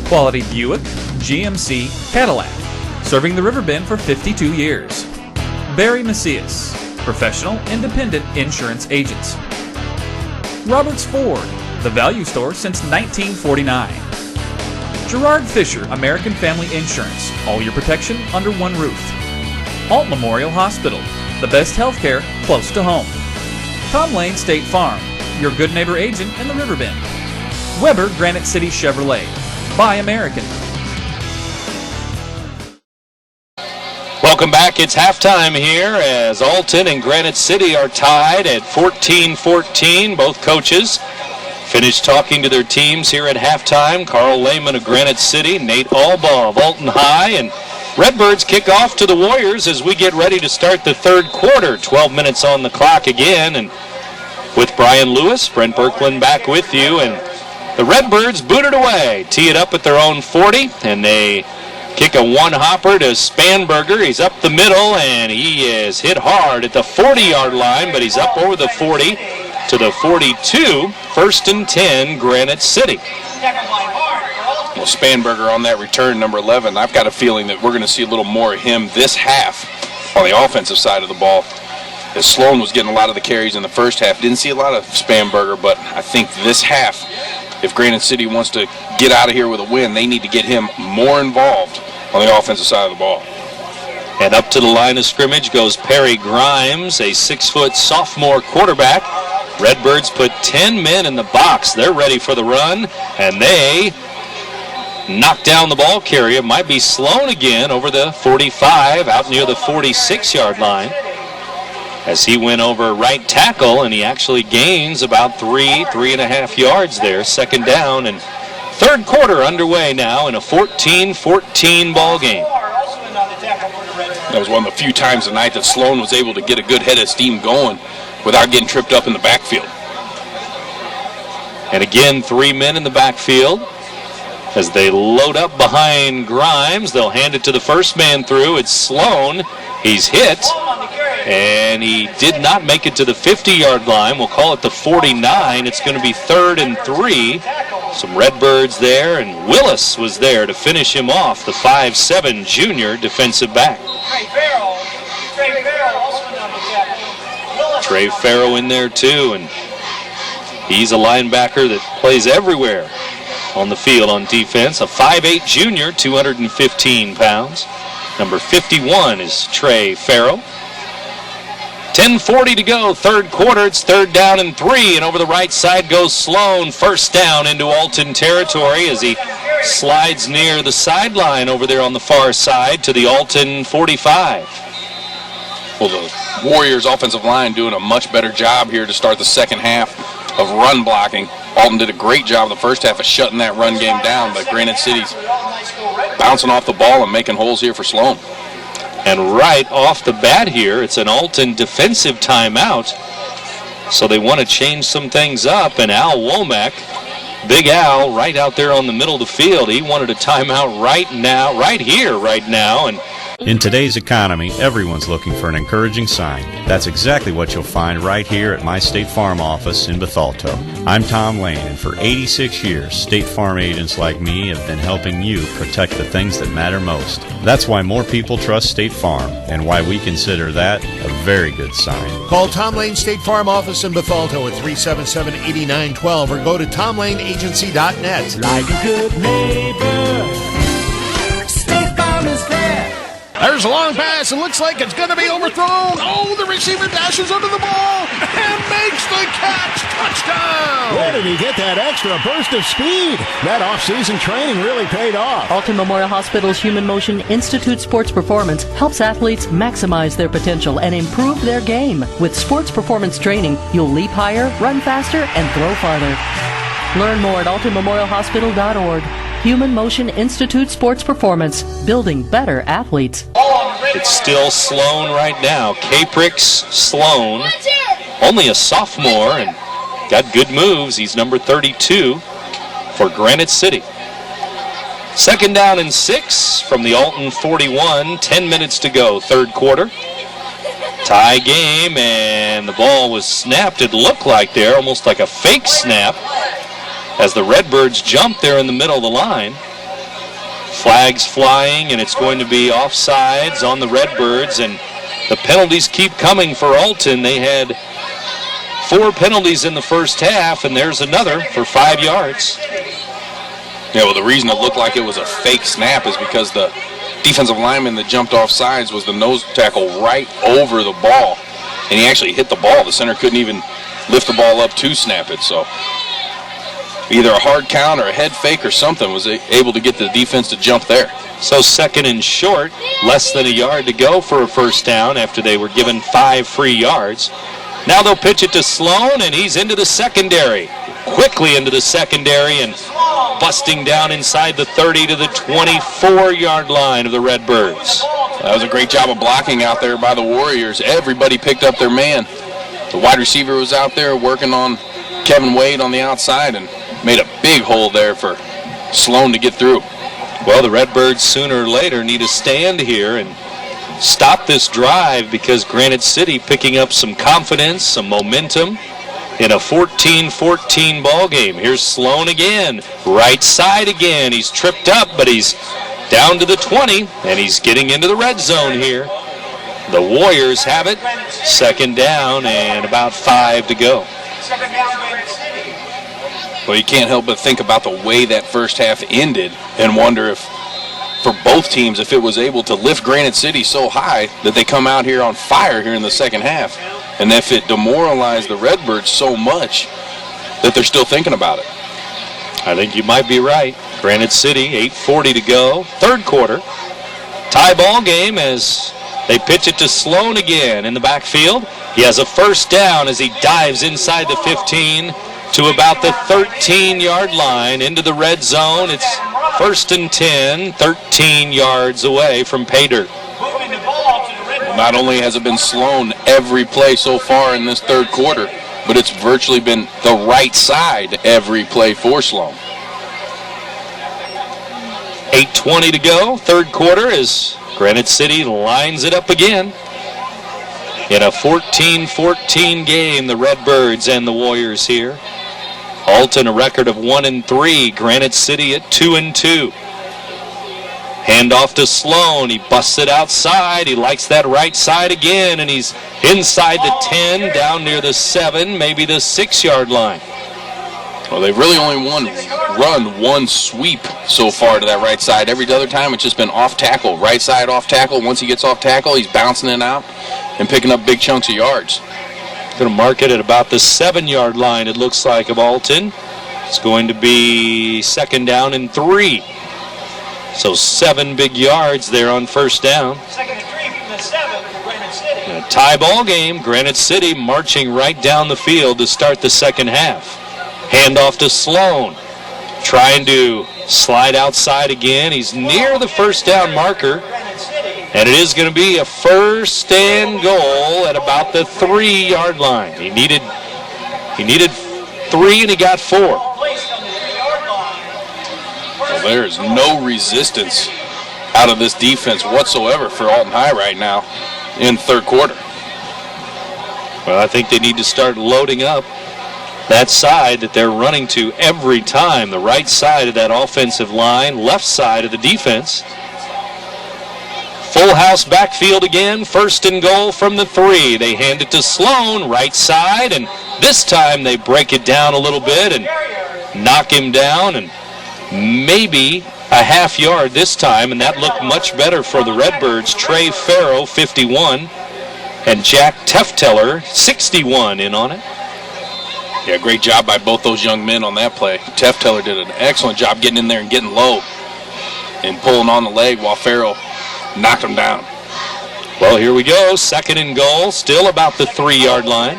Quality Buick, GMC, Cadillac, serving the River Bend for 52 years. Barry Macias, professional independent insurance agents. Roberts Ford, the value store since 1949. Gerard Fisher, American Family Insurance, all your protection under one roof. Alt Memorial Hospital, the best healthcare close to home. Tom Lane State Farm, your good neighbor agent in the River Bend. Weber Granite City Chevrolet, buy American. Welcome back. It's halftime here as Alton and Granite City are tied at 14-14. Both coaches finished talking to their teams here at halftime. Carl Lehman of Granite City, Nate Albaugh of Alton High, and Redbirds kick off to the Warriors as we get ready to start the third quarter. 12 minutes on the clock again, and with Brian Lewis, Brent Birkland back with you, and the Redbirds boot it away, tee it up at their own 40, and they kick a one-hopper to Spanberger. He's up the middle, and he is hit hard at the 40-yard line, but he's up over the 40 to the 42. First and 10, Granite City. Well, Spanberger on that return, number 11. I've got a feeling that we're going to see a little more of him this half on the offensive side of the ball. As Sloan was getting a lot of the carries in the first half, didn't see a lot of Spanberger, but I think this half, if Granite City wants to get out of here with a win, they need to get him more involved on the offensive side of the ball. And up to the line of scrimmage goes Perry Grimes, a 6-foot sophomore quarterback. Redbirds put 10 men in the box. They're ready for the run, and they knock down the ball carrier. Might be Sloan again over the 45, out near the 46-yard line, as he went over right tackle, and he actually gains about 3.5 yards there. Second down, and third quarter underway now in a 14-14 ball game. That was one of the few times tonight that Sloan was able to get a good head of steam going without getting tripped up in the backfield. And again, 3 men in the backfield. As they load up behind Grimes, they'll hand it to the first man through. It's Sloan. He's hit, and he did not make it to the 50-yard line. We'll call it the 49. It's going to be 3rd and 3. Some Redbirds there, and Willis was there to finish him off, the 5'7" junior defensive back. Trey Farrow in there too, and he's a linebacker that plays everywhere on the field on defense. A 5'8" junior, 215 pounds. Number 51 is Trey Farrow. 10:40 to go, third quarter. It's 3rd down and 3, and over the right side goes Sloan. First down into Alton territory as he slides near the sideline over there on the far side to the Alton 45. Well, the Warriors offensive line doing a much better job here to start the second half of run blocking. Alton did a great job the first half of shutting that run game down, but Granite City's bouncing off the ball and making holes here for Sloan. And right off the bat here, it's an Alton defensive timeout. So they want to change some things up, and Al Womack, Big Al, right out there on the middle of the field, he wanted a timeout right now, right here, right now. And in today's economy, everyone's looking for an encouraging sign. That's exactly what you'll find right here at my State Farm office in Bethalto. I'm Tom Lane, and for 86 years, State Farm agents like me have been helping you protect the things that matter most. That's why more people trust State Farm, and why we consider that a very good sign. Call Tom Lane State Farm office in Bethalto at 377-8912 or go to tomlaneagency.net. Like a good neighbor, State Farm is there. There's a long pass. It looks like it's going to be overthrown. Oh, the receiver dashes under the ball and makes the catch. Touchdown! Where did he get that extra burst of speed? That off-season training really paid off. Alton Memorial Hospital's Human Motion Institute Sports Performance helps athletes maximize their potential and improve their game. With sports performance training, you'll leap higher, run faster, and throw farther. Learn more at altonmemorialhospital.org. Human Motion Institute Sports Performance, building better athletes. it's still Sloan right now. Caprix Sloan, only a sophomore and got good moves. He's number 32 for Granite City. Second down and 6 from the Alton 41. 10 minutes to go, third quarter. Tie game, and the ball was snapped, it looked like there, almost like a fake snap, as the Redbirds jumped there in the middle of the line. Flags flying, and it's going to be offsides on the Redbirds, and the penalties keep coming for Alton. They had 4 penalties in the first half, and there's another for 5 yards. Yeah, well, the reason it looked like it was a fake snap is because the defensive lineman that jumped off sides was the nose tackle right over the ball, and he actually hit the ball. The center couldn't even lift the ball up to snap it, so either a hard count or a head fake or something was able to get the defense to jump there. So second and short, less than a yard to go for a first down after they were given 5 free yards. Now they'll pitch it to Sloan, and he's into the secondary. Quickly into the secondary and busting down inside the 30 to the 24-yard line of the Redbirds. That was a great job of blocking out there by the Warriors. Everybody picked up their man. The wide receiver was out there working on Kevin Wade on the outside and made a big hole there for Sloan to get through. Well, the Redbirds sooner or later need to stand here and stop this drive, because Granite City picking up some confidence, some momentum in a 14-14 ball game. Here's Sloan again, right side again. He's tripped up, but he's down to the 20, and he's getting into the red zone here. The Warriors have it, second down and about 5 to go. Well, you can't help but think about the way that first half ended and wonder if, for both teams, if it was able to lift Granite City so high that they come out here on fire here in the second half, and if it demoralized the Redbirds so much that they're still thinking about it. I think you might be right. Granite City, 8:40 to go, third quarter. Tie ball game as they pitch it to Sloan again in the backfield. He has a first down as he dives inside the 15 to about the 13-yard line into the red zone. It's first and 10, 13 yards away from pay dirt. Not only has it been Sloan every play so far in this third quarter, but it's virtually been the right side every play for Sloan. 8:20 to go, third quarter, as Granite City lines it up again. In a 14-14 game, the Redbirds and the Warriors here. Alton a record of 1-3, Granite City at 2-2. Handoff to Sloan. He busts it outside. He likes that right side again, and he's inside the 10, down near the 7, maybe the 6-yard line. Well, they've really only run one sweep so far to that right side. Every other time it's just been off tackle, right side off tackle. Once he gets off tackle, he's bouncing it out and picking up big chunks of yards. Going to mark it at about the 7-yard line, it looks like, of Alton. It's going to be second down and 3. So 7 big yards there on first down. Second and 3 from the 7 for Granite City. A tie ball game. Granite City marching right down the field to start the second half. Handoff to Sloan. Trying to slide outside again. He's near the first down marker. And it is going to be a first and goal at about the 3-yard line. He needed 3 and he got 4. Well, there's no resistance out of this defense whatsoever for Alton High right now in third quarter. Well, I think they need to start loading up that side that they're running to every time. The right side of that offensive line, left side of the defense. Full house backfield again, first and goal from the 3. They hand it to Sloan, right side, and this time they break it down a little bit and knock him down, and maybe a half yard this time, and that looked much better for the Redbirds. Trey Farrow, 51, and Jack Tefteller, 61, in on it. Yeah, great job by both those young men on that play. Tefteller did an excellent job getting in there and getting low and pulling on the leg while Farrow knocked him down. Well, here we go. Second and goal, still about the 3-yard line.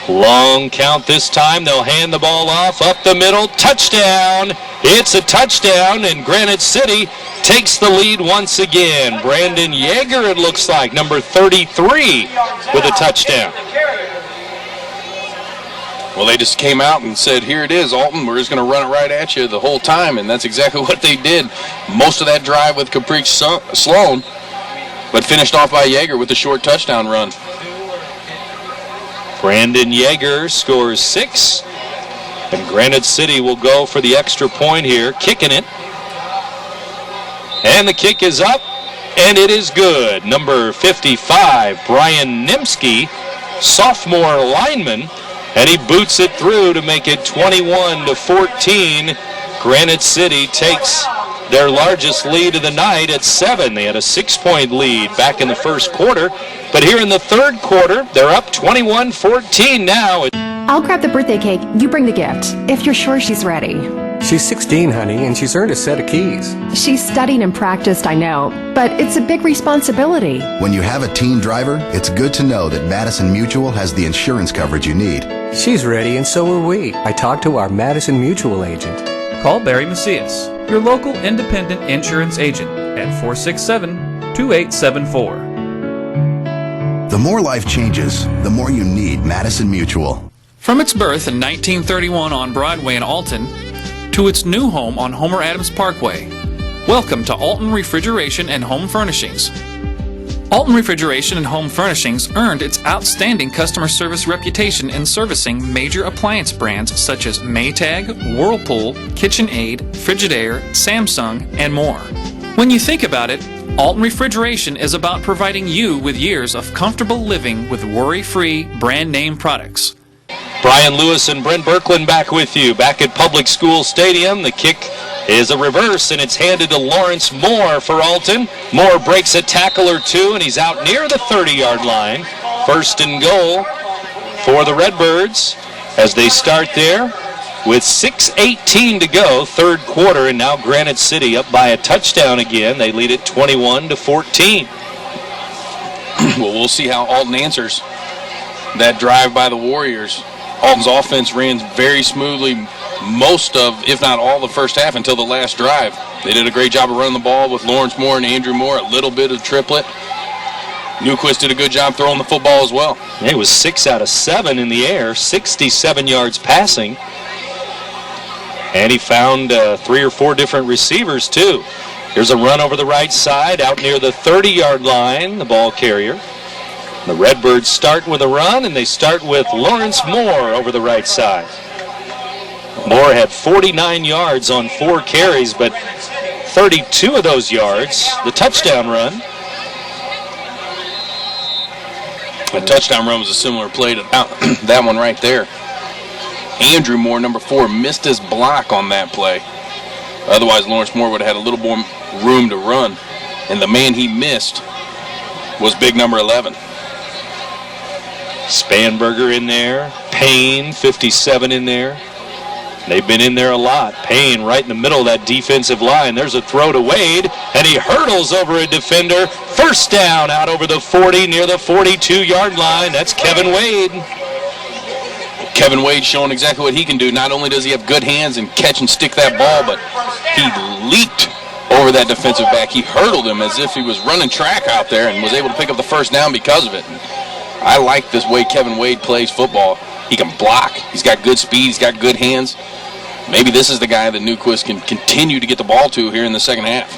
Long count this time. They'll hand the ball off up the middle. Touchdown. It's a touchdown, and Granite City takes the lead once again. Brandon Yeager, it looks like, number 33, with a touchdown. Well, they just came out and said, here it is, Alton. We're just going to run it right at you the whole time, and that's exactly what they did. Most of that drive with Caprice Sloan, but finished off by Yeager with a short touchdown run. Brandon Yeager scores 6, and Granite City will go for the extra point here, kicking it. And the kick is up, and it is good. Number 55, Brian Nimsky, sophomore lineman, and he boots it through to make it 21-14. Granite City takes their largest lead of the night at 7. They had a 6-point lead back in the first quarter, but here in the third quarter, they're up 21-14 now. I'll grab the birthday cake. You bring the gift, if you're sure she's ready. She's 16, honey, and she's earned a set of keys. She's studied and practiced, I know, but it's a big responsibility. When you have a teen driver, it's good to know that Madison Mutual has the insurance coverage you need. She's ready, and so are we. I talked to our Madison Mutual agent. Call Barry Macias, your local independent insurance agent, at 467-2874. The more life changes, the more you need Madison Mutual. From its birth in 1931 on Broadway in Alton to its new home on Homer Adams Parkway, welcome to Alton Refrigeration and Home Furnishings. Alton Refrigeration and Home Furnishings earned its outstanding customer service reputation in servicing major appliance brands such as Maytag, Whirlpool, KitchenAid, Frigidaire, Samsung, and more. When you think about it, Alton Refrigeration is about providing you with years of comfortable living with worry-free brand name products. Brian Lewis and Brent Birkland back with you, back at Public School Stadium. The kick is a reverse, and it's handed to Lawrence Moore for Alton. Moore breaks a tackle or two, and he's out near the 30-yard line. First and goal for the Redbirds as they start there with 6:18 to go, third quarter, and now Granite City up by a touchdown again. They lead it 21-14. Well, we'll see how Alton answers that drive by the Warriors. Alton's offense ran very smoothly most of, if not all, the first half until the last drive. They did a great job of running the ball with Lawrence Moore and Andrew Moore, a little bit of triplet. Newquist did a good job throwing the football as well. It was 6 out of 7 in the air, 67 yards passing. And he found 3 or 4 different receivers, too. Here's a run over the right side out near the 30-yard line, the ball carrier. The Redbirds start with a run, and they start with Lawrence Moore over the right side. Moore had 49 yards on 4 carries, but 32 of those yards, the touchdown run. The touchdown run was a similar play to that one right there. Andrew Moore, number 4, missed his block on that play. Otherwise, Lawrence Moore would have had a little more room to run. And the man he missed was big number 11. Spanberger in there. Payne, 57 in there. They've been in there a lot. Payne right in the middle of that defensive line. There's a throw to Wade, and he hurdles over a defender. First down out over the 40 near the 42-yard line. That's Kevin Wade. Kevin Wade showing exactly what he can do. Not only does he have good hands and catch and stick that ball, but he leaped over that defensive back. He hurdled him as if he was running track out there and was able to pick up the first down because of it. I like this way Kevin Wade plays football. He can block. He's got good speed. He's got good hands. Maybe this is the guy that Newquist can continue to get the ball to here in the second half.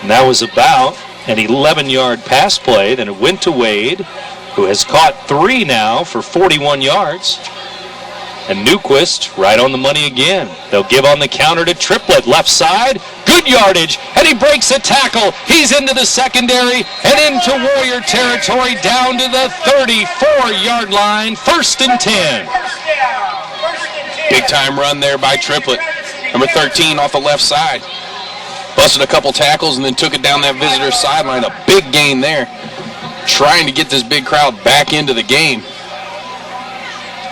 And that was about an 11-yard pass play. Then it went to Wade, who has caught 3 now for 41 yards. And Newquist right on the money again. They'll give on the counter to Triplett, left side. Good yardage, and he breaks a tackle. He's into the secondary and into Warrior territory down to the 34-yard line. First and 10. Big time run there by Triplett. Number 13 off the left side. Busted a couple tackles and then took it down that visitor's sideline. A big gain there. Trying to get this big crowd back into the game.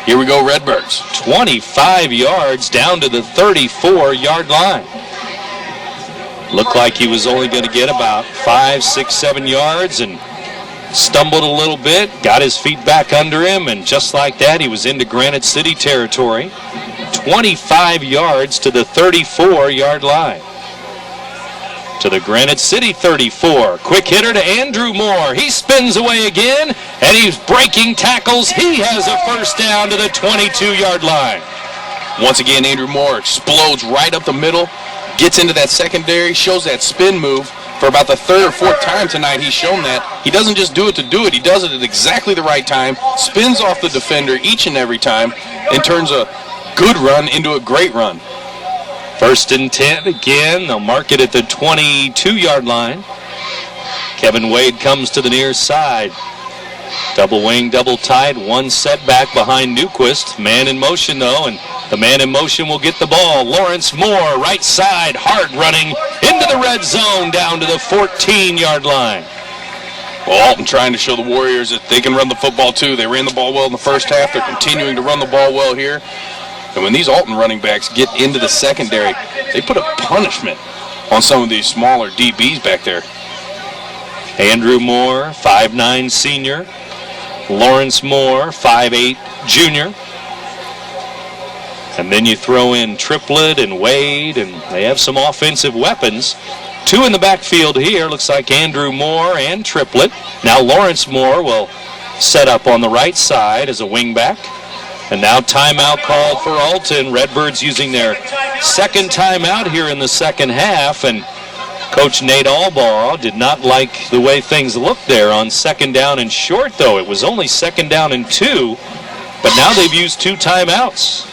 Here we go, Redbirds. 25 yards down to the 34-yard line. Looked like he was only going to get about 5, 6, 7 yards and stumbled a little bit, got his feet back under him, and just like that, he was into Granite City territory. 25 yards to the 34-yard line. to the Granite City 34. Quick hitter to Andrew Moore. He spins away again, and he's breaking tackles. He has a first down to the 22-yard line. Once again, Andrew Moore explodes right up the middle, gets into that secondary, shows that spin move. For about the third or fourth time tonight, he's shown that. He doesn't just do it to do it. He does it at exactly the right time, spins off the defender each and every time, and turns a good run into a great run. First and 10 again. They'll mark it at the 22-yard line. Kevin Wade comes to the near side. Double wing, double tight, one setback behind Newquist. Man in motion, though, and the man in motion will get the ball. Lawrence Moore, right side, hard running into the red zone down to the 14-yard line. Well, Alton trying to show the Warriors that they can run the football, too. They ran the ball well in the first half. They're continuing to run the ball well here. And when these Alton running backs get into the secondary, they put a punishment on some of these smaller DBs back there. Andrew Moore, 5'9" senior. Lawrence Moore, 5'8" junior. And then you throw in Triplett and Wade, and they have some offensive weapons. Two in the backfield here. Looks like Andrew Moore and Triplett. Now Lawrence Moore will set up on the right side as a wingback. And now timeout called for Alton. Redbirds using their second timeout here in the second half. And Coach Nate Albaugh did not like the way things looked there on second down and short, though. It was only second down and 2, but now they've used 2 timeouts.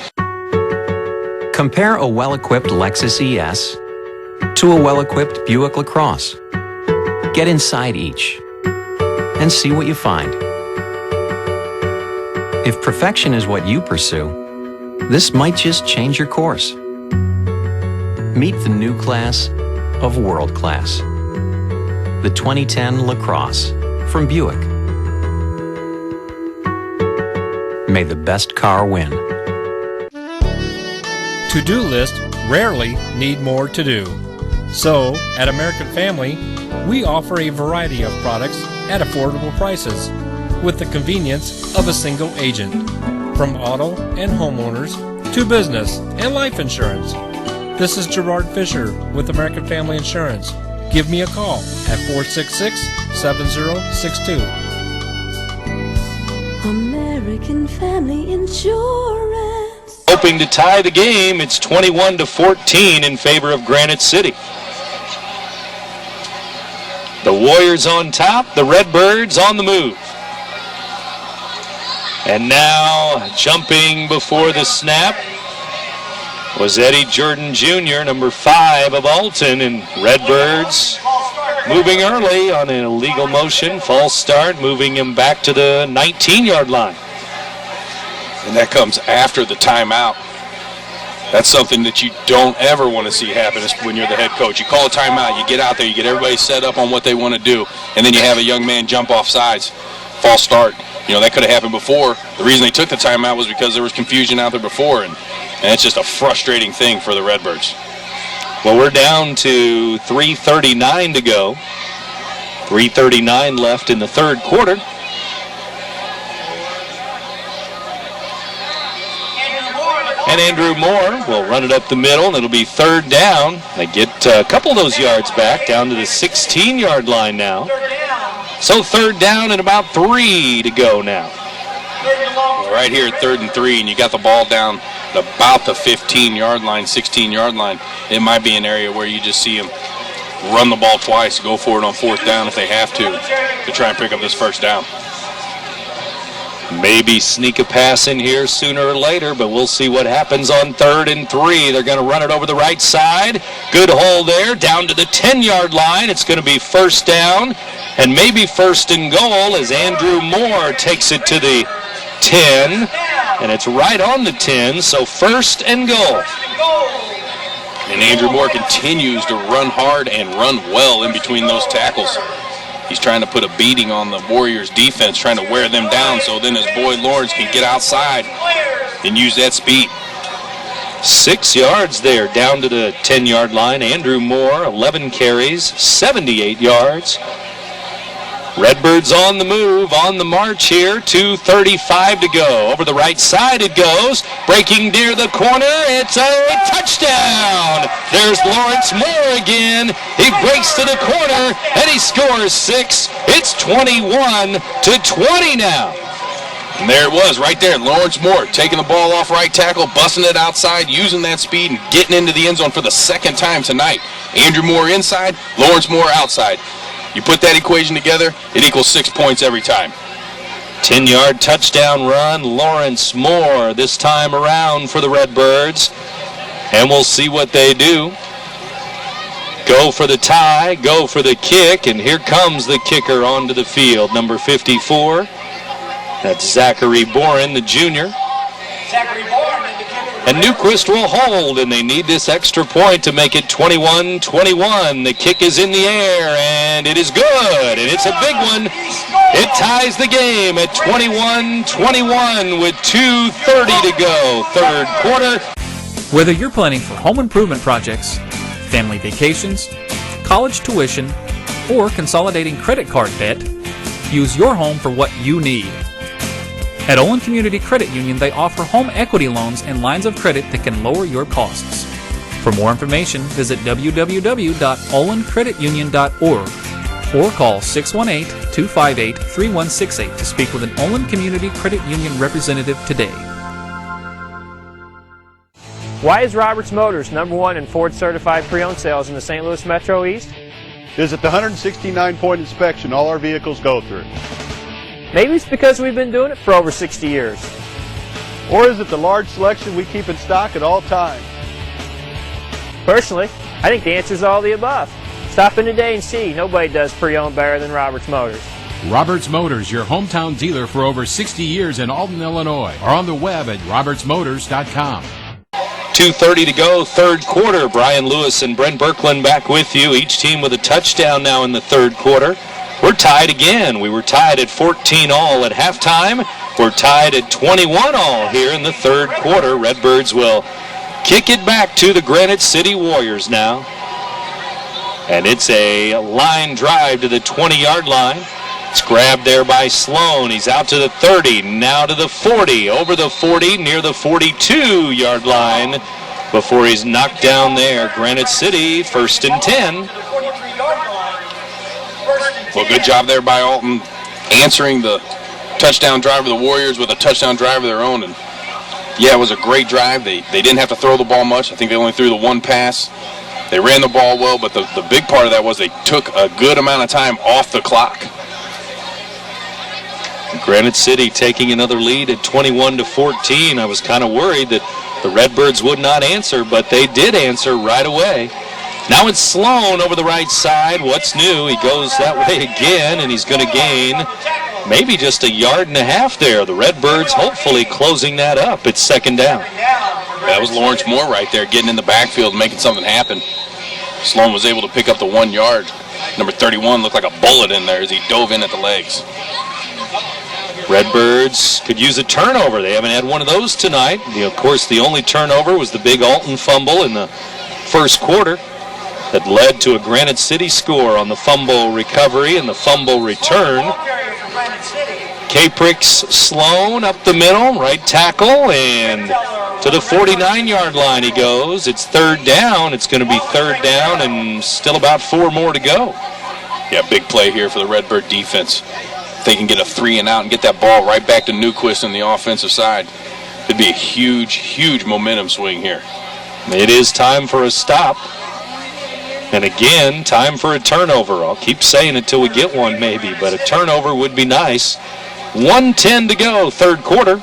Compare a well-equipped Lexus ES to a well-equipped Buick LaCrosse. Get inside each and see what you find. If perfection is what you pursue, this might just change your course. Meet the new class of world class. The 2010 LaCrosse from Buick. May the best car win. To-do lists rarely need more to do. So, at American Family, we offer a variety of products at affordable prices with the convenience of a single agent. From auto and homeowners to business and life insurance. This is Gerard Fisher with American Family Insurance. Give me a call at 466-7062. American Family Insurance. Hoping to tie the game, it's 21-14 in favor of Granite City. The Warriors on top, the Redbirds on the move. And now, jumping before the snap, was Eddie Jordan Jr., number 5 of Alton, and Redbirds moving early on an illegal motion, false start, moving him back to the 19-yard line. And that comes after the timeout. That's something that you don't ever want to see happen when you're the head coach. You call a timeout, you get out there, you get everybody set up on what they want to do, and then you have a young man jump off sides, false start. You know, that could have happened before. The reason they took the timeout was because there was confusion out there before, and it's just a frustrating thing for the Redbirds. Well, we're down to 3:39 to go. 3:39 left in the third quarter. And Andrew Moore will run it up the middle, and it'll be third down. They get a couple of those yards back, down to the 16-yard line now. So third down and about 3 to go now. Right here at 3rd and 3, and you got the ball down at about the 15-yard line, 16-yard line. It might be an area where you just see them run the ball twice, go for it on 4th down if they have to try and pick up this first down. Maybe sneak a pass in here sooner or later, but we'll see what happens on 3rd and 3. They're going to run it over the right side. Good hole there, down to the 10-yard line. It's going to be first down, and maybe first and goal as Andrew Moore takes it to the 10, and it's right on the 10, so first and goal. And Andrew Moore continues to run hard and run well in between those tackles. He's trying to put a beating on the Warriors' defense, trying to wear them down so then his boy Lawrence can get outside and use that speed. 6 yards there, down to the 10-yard line. Andrew Moore, 11 carries, 78 yards. Redbirds on the move, on the march here. 2:35 to go. Over the right side it goes. Breaking near the corner. It's a touchdown. There's Lawrence Moore again. He breaks to the corner and he scores 6. It's 21-20 now. And there it was right there. Lawrence Moore taking the ball off right tackle, busting it outside, using that speed, and getting into the end zone for the second time tonight. Andrew Moore inside, Lawrence Moore outside. You put that equation together, it equals 6 points every time. 10-yard touchdown run, Lawrence Moore this time around for the Redbirds. And we'll see what they do. Go for the tie, go for the kick, and here comes the kicker onto the field, number 54. That's Zachary Boren, the junior. And Newquist will hold, and they need this extra point to make it 21-21. The kick is in the air, and it is good, and it's a big one. It ties the game at 21-21 with 2:30 to go, third quarter. Whether you're planning for home improvement projects, family vacations, college tuition, or consolidating credit card debt, use your home for what you need. At Olin Community Credit Union, they offer home equity loans and lines of credit that can lower your costs. For more information, visit www.olincreditunion.org or call 618-258-3168 to speak with an Olin Community Credit Union representative today. Why is Roberts Motors #1 in Ford certified pre-owned sales in the St. Louis Metro East? Visit the 169-point inspection all our vehicles go through. Maybe it's because we've been doing it for over 60 years. Or is it the large selection we keep in stock at all times? Personally, I think the answer is all the above. Stop in today and see. Nobody does pre-owned better than Roberts Motors. Roberts Motors, your hometown dealer for over 60 years in Alton, Illinois, or on the web at RiverBender.com. 2:30 to go, third quarter. Brian Lewis and Brent Birkland back with you. Each team with a touchdown now in the third quarter. We're tied again. We were tied at 14 all at halftime. We're tied at 21 all here in the third quarter. Redbirds will kick it back to the Granite City Warriors now. And it's a line drive to the 20-yard line. It's grabbed there by Sloan. He's out to the 30, now to the 40, over the 40, near the 42-yard line before he's knocked down there. Granite City, 1st and 10. Well, good job there by Alton answering the touchdown drive of the Warriors with a touchdown drive of their own. And yeah, it was a great drive. They didn't have to throw the ball much. I think they only threw the one pass. They ran the ball well, but the big part of that was they took a good amount of time off the clock. Granite City taking another lead at 21-14. I was kind of worried that the Redbirds would not answer, but they did answer right away. Now it's Sloan over the right side. What's new? He goes that way again, and he's going to gain maybe just a yard and a half there. The Redbirds hopefully closing that up. It's second down. That was Lawrence Moore right there getting in the backfield and making something happen. Sloan was able to pick up the 1 yard. Number 31 looked like a bullet in there as he dove in at the legs. Redbirds could use a turnover. They haven't had one of those tonight. Of course, the only turnover was the big Alton fumble in the first quarter that led to a Granite City score on the fumble recovery and the fumble return. Caprix Sloan up the middle, right tackle, and to the 49-yard line he goes. It's third down. It's going to be third down and still about 4 more to go. Yeah, big play here for the Redbird defense. If they can get a 3 and out and get that ball right back to Newquist on the offensive side, it'd be a huge, huge momentum swing here. It is time for a stop. And again, time for a turnover. I'll keep saying it till we get one maybe, but a turnover would be nice. 1:10 to go, third quarter.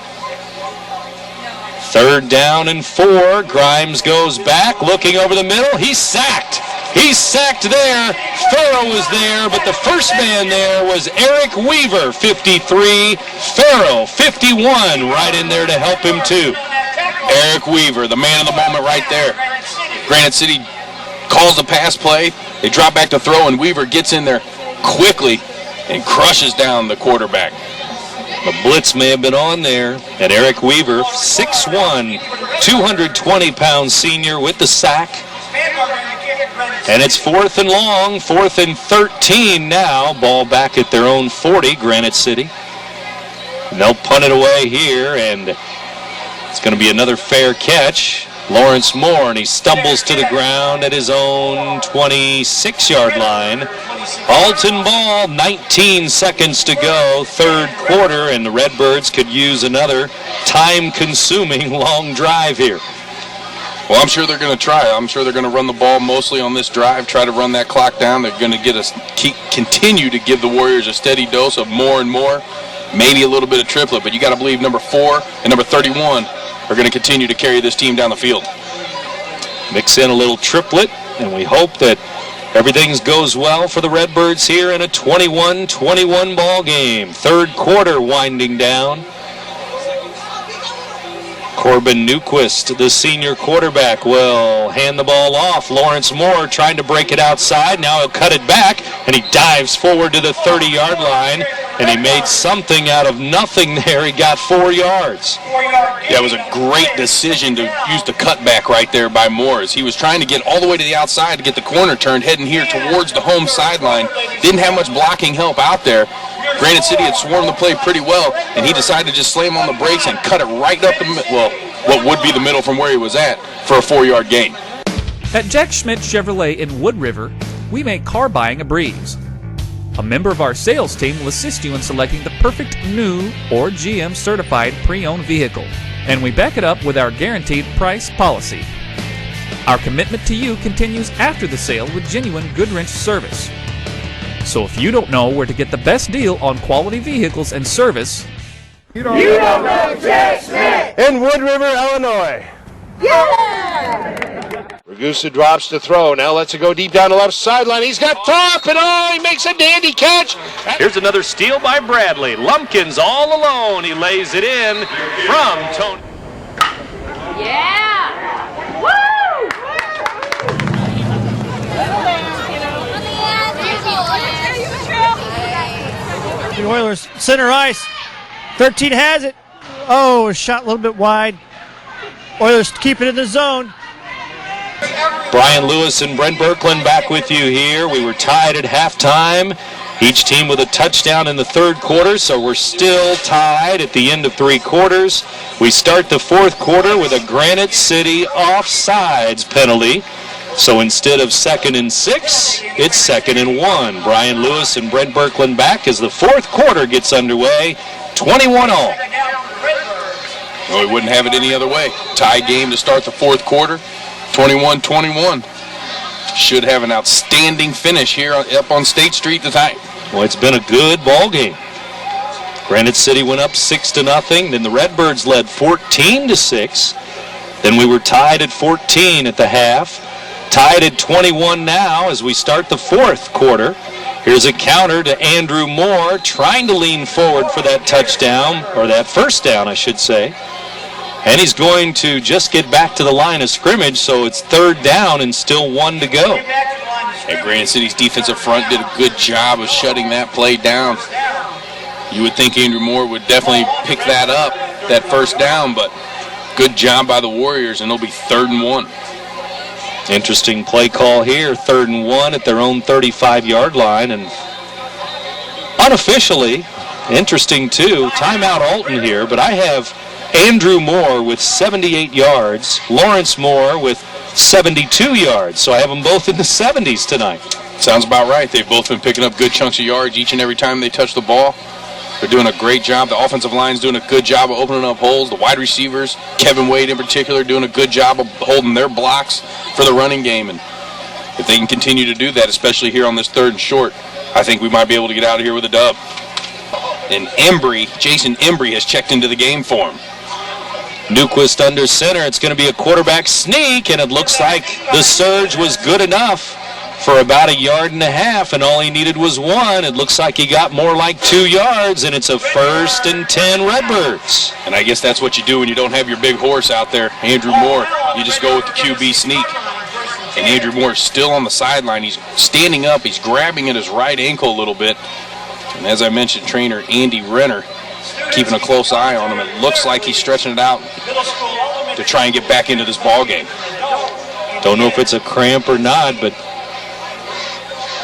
Third down and 4. Grimes goes back, looking over the middle. He's sacked. He's sacked there. Farrow was there, but the first man there was Eric Weaver, 53. Farrow, 51, right in there to help him too. Eric Weaver, the man of the moment right there. Granite City calls the pass play. They drop back to throw, and Weaver gets in there quickly and crushes down the quarterback. The blitz may have been on there. And Eric Weaver, 6'1", 220-pound senior with the sack. And it's 4th and long, 4th and 13 now. Ball back at their own 40, Granite City. And they'll punt it away here, and it's going to be another fair catch. Lawrence Moore, and he stumbles to the ground at his own 26-yard line. Alton ball, 19 seconds to go, third quarter, and the Redbirds could use another time-consuming long drive here. Well, I'm sure they're going to try. I'm sure they're going to run the ball mostly on this drive, try to run that clock down. They're going to continue to give the Warriors a steady dose of more and more, maybe a little bit of triplet, but you got to believe number 4 and number 31 are going to continue to carry this team down the field. Mix in a little triplet, and we hope that everything goes well for the Redbirds here in a 21-21 ball game. Third quarter winding down. Corbin Newquist, the senior quarterback, will hand the ball off. Lawrence Moore trying to break it outside. Now he'll cut it back, and he dives forward to the 30-yard line, and he made something out of nothing there. He got 4 yards. Yeah, it was a great decision to use the cutback right there by Moore, as he was trying to get all the way to the outside to get the corner turned, heading here towards the home sideline. Didn't have much blocking help out there. Granite City had swarmed the play pretty well, and he decided to just slam on the brakes and cut it right up the middle, well, what would be the middle from where he was at, for a 4-yard gain. At Jack Schmidt Chevrolet in Wood River, we make car buying a breeze. A member of our sales team will assist you in selecting the perfect new or GM certified pre-owned vehicle, and we back it up with our guaranteed price policy. Our commitment to you continues after the sale with genuine Goodwrench service. So if you don't know where to get the best deal on quality vehicles and service, You don't know Jack Schmidt! In Wood River, Illinois. Yeah! Ragusa drops to throw. Now lets it go deep down the left sideline. He's got top, and he makes a dandy catch. Here's another steal by Bradley. Lumpkins all alone. He lays it in from Tony. Yeah! Woo! The Oilers center ice. 13 has it. Oh, a shot a little bit wide. Oilers keep it in the zone. Brian Lewis and Brent Birkeland back with you here. We were tied at halftime. Each team with a touchdown in the third quarter, so we're still tied at the end of 3 quarters. We start the fourth quarter with a Granite City offsides penalty. So instead of 2nd and 6, it's 2nd and 1. Brian Lewis and Brent Birkeland back as the fourth quarter gets underway. 21 all. Well, we wouldn't have it any other way. Tie game to start the fourth quarter. 21-21. Should have an outstanding finish here up on State Street tonight. Well, it's been a good ball game. Granite City went up 6-0. Then the Redbirds led 14-6. Then we were tied at 14 at the half. Tied at 21 now as we start the fourth quarter. Here's a counter to Andrew Moore, trying to lean forward for that touchdown, or that first down, I should say. And he's going to just get back to the line of scrimmage, so it's 3rd down and still 1 to go. And Granite City's defensive front did a good job of shutting that play down. You would think Andrew Moore would definitely pick that up, that first down, but good job by the Warriors, and it'll be 3rd and 1. Interesting play call here, 3rd and 1 at their own 35-yard line, and unofficially, interesting too, timeout Alton here, but I have Andrew Moore with 78 yards, Lawrence Moore with 72 yards, so I have them both in the 70s tonight. Sounds about right. They've both been picking up good chunks of yards each and every time they touch the ball. They're doing a great job. The offensive line's doing a good job of opening up holes. The wide receivers, Kevin Wade in particular, doing a good job of holding their blocks for the running game. And if they can continue to do that, especially here on this 3rd and short, I think we might be able to get out of here with a dub. And Jason Embry has checked into the game for him. Newquist under center. It's going to be a quarterback sneak, and it looks like the surge was good enough for about 1.5 yards, and all he needed was 1. It looks like he got more like 2 yards, and it's a 1st and 10 Redbirds. And I guess that's what you do when you don't have your big horse out there, Andrew Moore. You just go with the QB sneak. And Andrew Moore is still on the sideline. He's standing up. He's grabbing at his right ankle a little bit. And as I mentioned, trainer Andy Renner keeping a close eye on him. It looks like he's stretching it out to try and get back into this ball game. Don't know if it's a cramp or not, but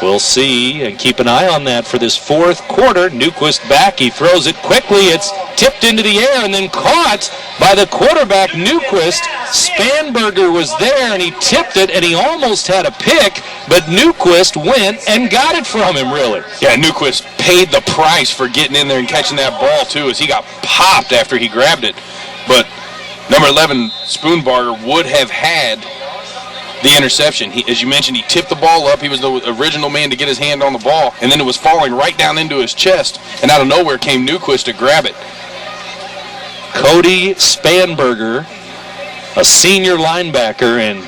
We'll see and keep an eye on that for this fourth quarter. Newquist back. He throws it quickly. It's tipped into the air and then caught by the quarterback, Newquist. Spanberger was there, and he tipped it, and he almost had a pick, but Newquist went and got it from him, really. Yeah, Newquist paid the price for getting in there and catching that ball, too, as he got popped after he grabbed it. But number 11, Spoonbarger, would have had the interception. As you mentioned, he tipped the ball up. He was the original man to get his hand on the ball, and then it was falling right down into his chest, and out of nowhere came Newquist to grab it. Cody Spanberger, a senior linebacker, and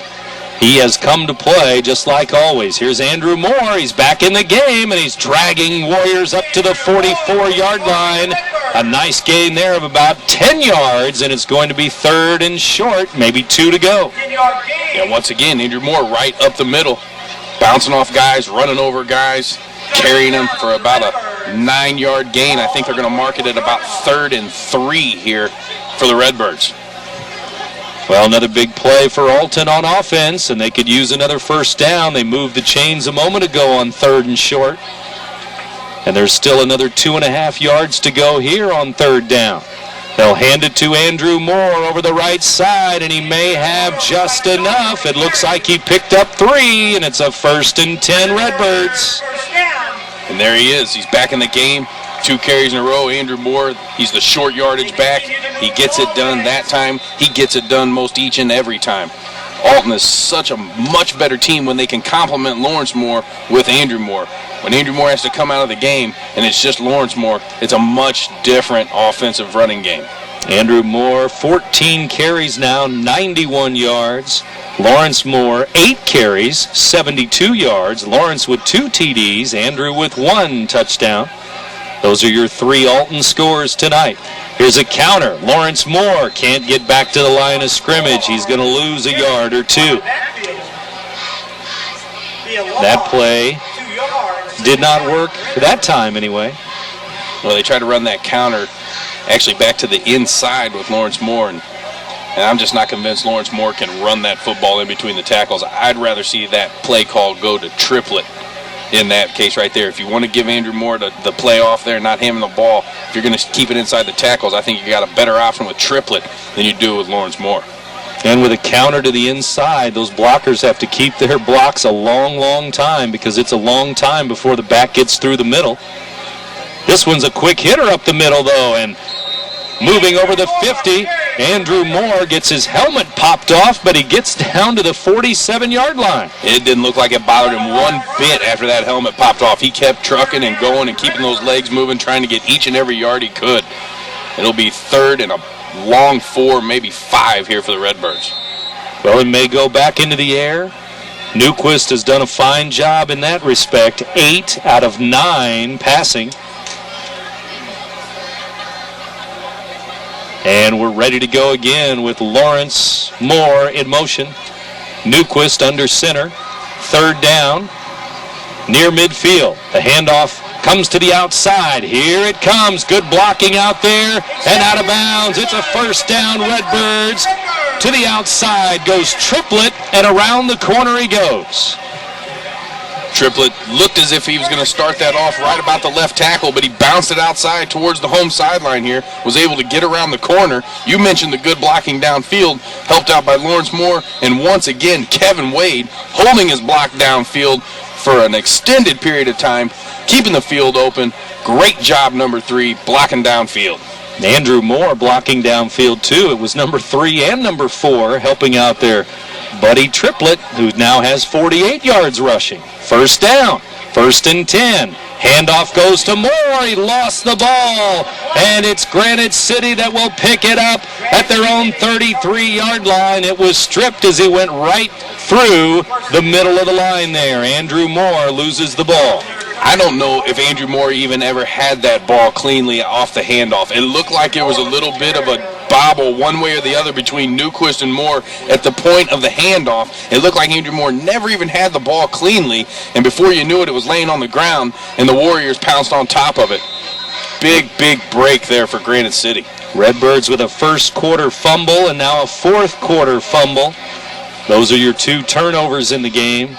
he has come to play just like always. Here's Andrew Moore. He's back in the game, and he's dragging Warriors up to the 44-yard line. A nice gain there of about 10 yards, and it's going to be third and short, maybe 2 to go. Yeah, once again, Andrew Moore right up the middle, bouncing off guys, running over guys, carrying them for about a 9-yard gain. I think they're going to mark it at about 3rd and 3 here for the Redbirds. Well, another big play for Alton on offense, and they could use another first down. They moved the chains a moment ago on 3rd and short. And there's still another 2.5 yards to go here on 3rd down. They'll hand it to Andrew Moore over the right side, and he may have just enough. It looks like he picked up 3, and it's a 1st and 10 Redbirds. And there he is. He's back in the game. 2 carries in a row. Andrew Moore, he's the short yardage back. He gets it done that time. He gets it done most each and every time. Alton is such a much better team when they can complement Lawrence Moore with Andrew Moore. When Andrew Moore has to come out of the game and it's just Lawrence Moore, it's a much different offensive running game. Andrew Moore, 14 carries now, 91 yards. Lawrence Moore, 8 carries, 72 yards. Lawrence with 2 TDs, Andrew with 1 touchdown. Those are your 3 Alton scores tonight. Here's a counter. Lawrence Moore can't get back to the line of scrimmage. He's going to lose a yard or 2. That play did not work that time anyway. Well, they tried to run that counter actually back to the inside with Lawrence Moore, and I'm just not convinced Lawrence Moore can run that football in between the tackles. I'd rather see that play call go to triplet in that case right there. If you want to give Andrew Moore the play off there, not him the ball, if you're going to keep it inside the tackles, I think you got a better option with triplet than you do with Lawrence Moore. And with a counter to the inside, those blockers have to keep their blocks a long, long time because it's a long time before the back gets through the middle. This one's a quick hitter up the middle, though, and moving over the 50, Andrew Moore gets his helmet popped off, but he gets down to the 47-yard line. It didn't look like it bothered him one bit after that helmet popped off. He kept trucking and going and keeping those legs moving, trying to get each and every yard he could. It'll be 3rd and a long 4, maybe 5 here for the Redbirds. Well, it may go back into the air. Newquist has done a fine job in that respect. 8 out of 9 passing. And we're ready to go again with Lawrence Moore in motion. Newquist under center. 3rd down. Near midfield. The handoff comes to the outside. Here it comes. Good blocking out there. And out of bounds. It's a 1st down, Redbirds. To the outside goes Triplett, and around the corner he goes. Triplett looked as if he was going to start that off right about the left tackle, but he bounced it outside towards the home sideline here, was able to get around the corner. You mentioned the good blocking downfield, helped out by Lawrence Moore, and once again, Kevin Wade holding his block downfield for an extended period of time, keeping the field open. Great job, number 3, blocking downfield. Andrew Moore blocking downfield, too. It was number 3 and number 4 helping out there. Buddy Triplett, who now has 48 yards rushing. 1st down, 1st and 10. Handoff goes to Moore. He lost the ball. And it's Granite City that will pick it up at their own 33-yard line. It was stripped as he went right through the middle of the line there. Andrew Moore loses the ball. I don't know if Andrew Moore even ever had that ball cleanly off the handoff. It looked like it was a little bit of a bobble one way or the other between Newquist and Moore at the point of the handoff. It looked like Andrew Moore never even had the ball cleanly, and before you knew it, it was laying on the ground, and the Warriors pounced on top of it. Big, big break there for Granite City. Redbirds with a 1st quarter fumble and now a 4th quarter fumble. Those are your 2 turnovers in the game.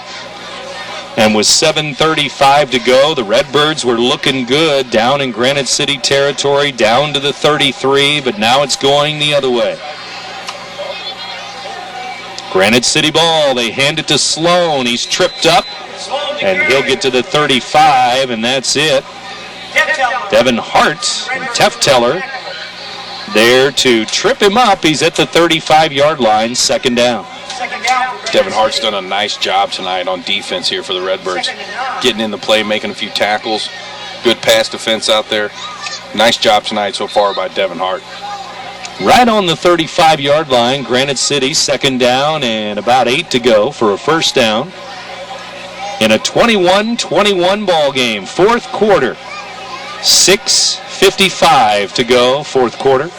And with 7:35 to go, the Redbirds were looking good down in Granite City territory, down to the 33, but now it's going the other way. Granite City ball, they hand it to Sloan. He's tripped up, and he'll get to the 35, and that's it. Devin Hart and Tefteller there to trip him up. He's at the 35-yard line, second down. Devin Hart's done a nice job tonight on defense here for the Redbirds. Getting in the play, making a few tackles. Good pass defense out there. Nice job tonight so far by Devin Hart. Right on the 35-yard line, Granite City, second down and about 8 to go for a first down. In a 21-21 ball game, fourth quarter. 6:55 to go, fourth quarter.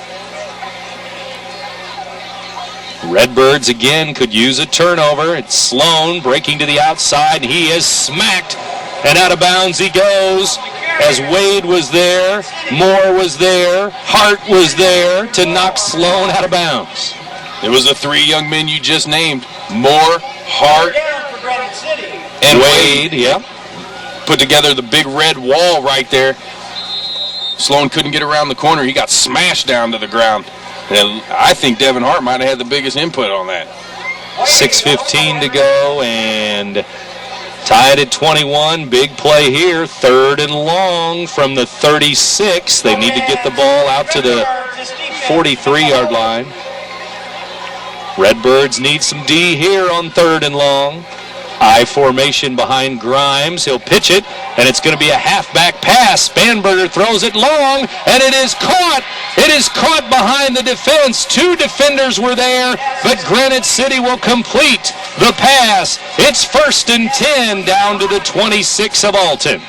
Redbirds again could use a turnover. It's Sloan breaking to the outside. He is smacked, and out of bounds he goes. As Wade was there, Moore was there, Hart was there to knock Sloan out of bounds. It was the three young men you just named, Moore, Hart, and Wade. Yeah. Put together the big red wall right there. Sloan couldn't get around the corner. He got smashed down to the ground. And I think Devin Hart might have had the biggest input on that. 6:15 to go, and tied at 21. Big play here. Third and long from the 36. They need to get the ball out to the 43-yard line. Redbirds need some D here on third and long. I formation behind Grimes. He'll pitch it, and it's going to be a halfback pass. Spanberger throws it long, and it is caught. It is caught behind the defense. Two defenders were there, but Granite City will complete the pass. It's 1st and 10 down to the 26 of Alton.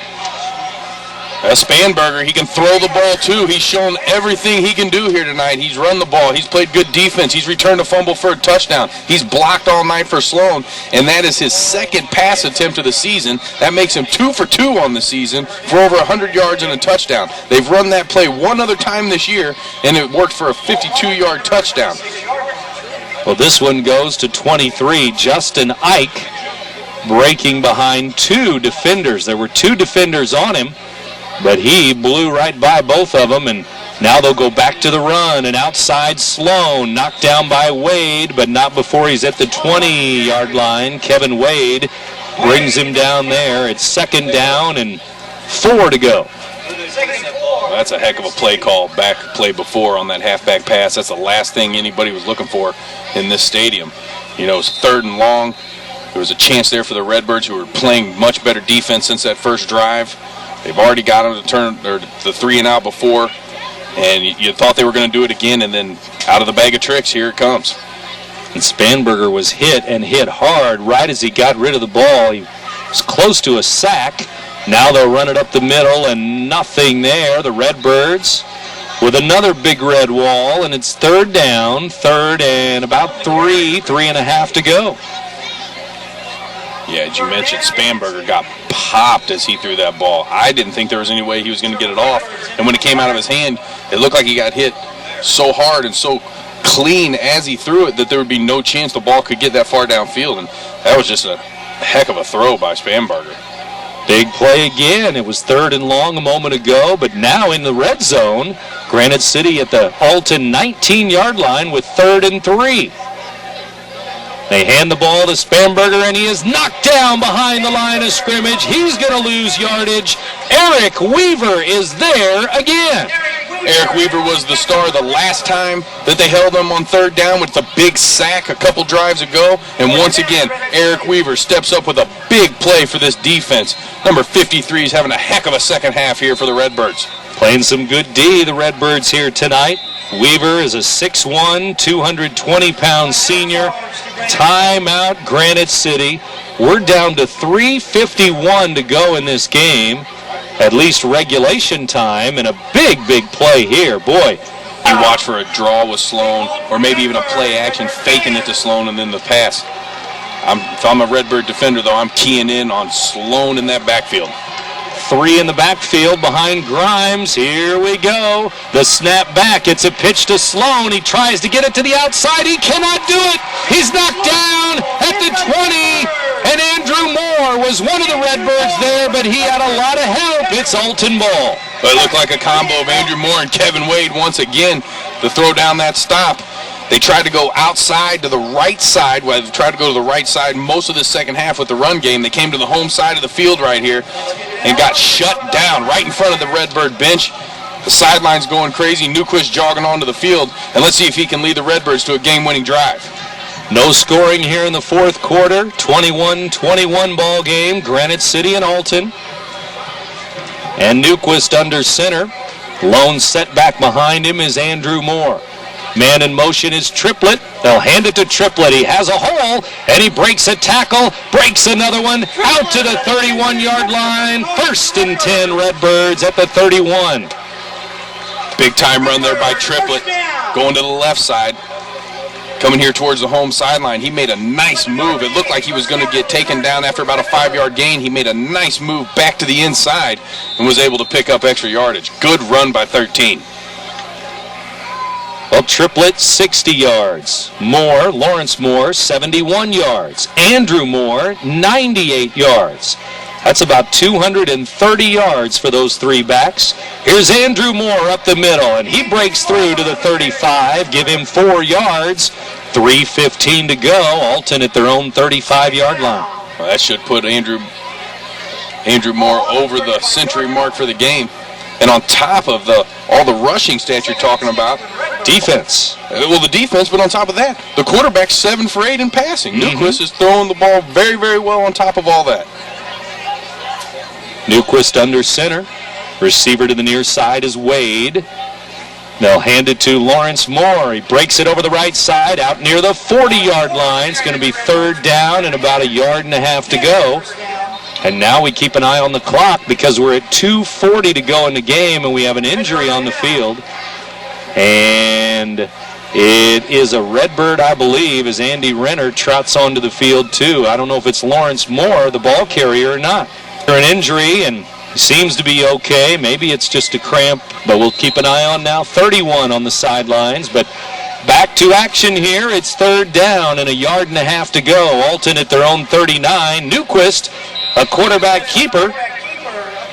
Spanberger, he can throw the ball too. He's shown everything he can do here tonight. He's run the ball. He's played good defense. He's returned a fumble for a touchdown. He's blocked all night for Sloan, and that is his second pass attempt of the season. That makes him 2 for 2 on the season for over 100 yards and a touchdown. They've run that play one other time this year, and it worked for a 52-yard touchdown. Well, this one goes to 23. Justin Ike breaking behind two defenders. There were two defenders on him, but he blew right by both of them, and now they'll go back to the run, and outside Sloan, knocked down by Wade, but not before he's at the 20-yard line. Kevin Wade brings him down there. It's second down and 4 to go. Well, that's a heck of a play call, back play before on that halfback pass. That's the last thing anybody was looking for in this stadium. You know, it's third and long. There was a chance there for the Redbirds, who were playing much better defense since that first drive. They've already got them to turn or the 3 and out before, and you thought they were going to do it again, and then out of the bag of tricks, here it comes. And Spanberger was hit and hit hard right as he got rid of the ball. He was close to a sack. Now they'll run it up the middle, and nothing there. The Redbirds with another big red wall, and it's third down, third and about 3.5 to go. Yeah, as you mentioned, Spanberger got popped as he threw that ball. I didn't think there was any way he was going to get it off. And when it came out of his hand, it looked like he got hit so hard and so clean as he threw it that there would be no chance the ball could get that far downfield. And that was just a heck of a throw by Spanberger. Big play again. It was third and long a moment ago, but now in the red zone, Granite City at the Alton 19-yard line with 3rd and 3. They hand the ball to Spanberger, and he is knocked down behind the line of scrimmage. He's going to lose yardage. Eric Weaver is there again. Eric Weaver was the star the last time that they held him on third down with the big sack a couple drives ago. And once again, Eric Weaver steps up with a big play for this defense. Number 53 is having a heck of a second half here for the Redbirds. Playing some good D, the Redbirds here tonight. Weaver is a 6'1", 220-pound senior. Timeout, Granite City. We're down to 3:51 to go in this game. At least regulation time, and a big play here. Boy, you watch for a draw with Sloan, or maybe even a play action, faking it to Sloan and then the pass. If I'm a Redbird defender, though, I'm keying in on Sloan in that backfield. 3 in the backfield behind Grimes. Here we go. The snap back. It's a pitch to Sloan. He tries to get it to the outside. He cannot do it. He's knocked down at the 20. And Andrew Moore was one of the Redbirds there, but he had a lot of help. It's Alton Ball. But it looked like a combo of Andrew Moore and Kevin Wade once again to throw down that stop. They tried to go outside to the right side. Well, they tried to go to the right side most of the second half with the run game. They came to the home side of the field right here and got shut down right in front of the Redbird bench. The sideline's going crazy. Newquist jogging onto the field. And let's see if he can lead the Redbirds to a game-winning drive. No scoring here in the fourth quarter. 21-21 ball game. Granite City and Alton. And Newquist under center. Lone setback behind him is Andrew Moore. Man in motion is Triplett. They'll hand it to Triplett. He has a hole, and he breaks a tackle, breaks another one, out to the 31-yard line. 1st and 10 Redbirds at the 31. Big time run there by Triplett. Going to the left side. Coming here towards the home sideline. He made a nice move. It looked like he was going to get taken down after about a 5-yard gain. He made a nice move back to the inside and was able to pick up extra yardage. Good run by 13. Well, Triplett, 60 yards. Moore, Lawrence Moore, 71 yards. Andrew Moore, 98 yards. That's about 230 yards for those three backs. Here's Andrew Moore up the middle, and he breaks through to the 35. Give him 4 yards. 3:15 to go. Alton at their own 35-yard line. Well, that should put Andrew Moore over the century mark for the game. And on top of all the rushing stats you're talking about, defense. Well, the defense, but on top of that, the quarterback's 7 for 8 in passing. Newquist is throwing the ball very, very well on top of all that. Newquist under center. Receiver to the near side is Wade. They'll hand it to Lawrence Moore. He breaks it over the right side out near the 40-yard line. It's going to be 3rd down and about 1.5 yards to go. And now we keep an eye on the clock because we're at 2:40 to go in the game and we have an injury on the field. And it is a Redbird, I believe, as Andy Renner trots onto the field too. I don't know if it's Lawrence Moore, the ball carrier, or not. An injury, and he seems to be okay. Maybe it's just a cramp, but we'll keep an eye on now. 31 on the sidelines, but back to action here. It's 3rd down and 1.5 yards to go. Alton at their own 39. Newquist, a quarterback keeper,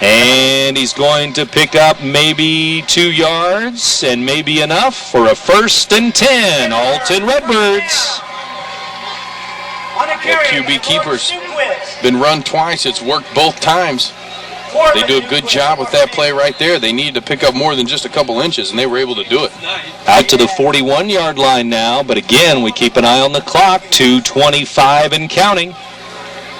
and he's going to pick up maybe 2 yards and maybe enough for a 1st and 10. Alton Redbirds. That QB keeper's been run twice. It's worked both times. They do a good job with that play right there. They needed to pick up more than just a couple inches, and they were able to do it. Out to the 41-yard line now, but again, we keep an eye on the clock. 2:25 and counting.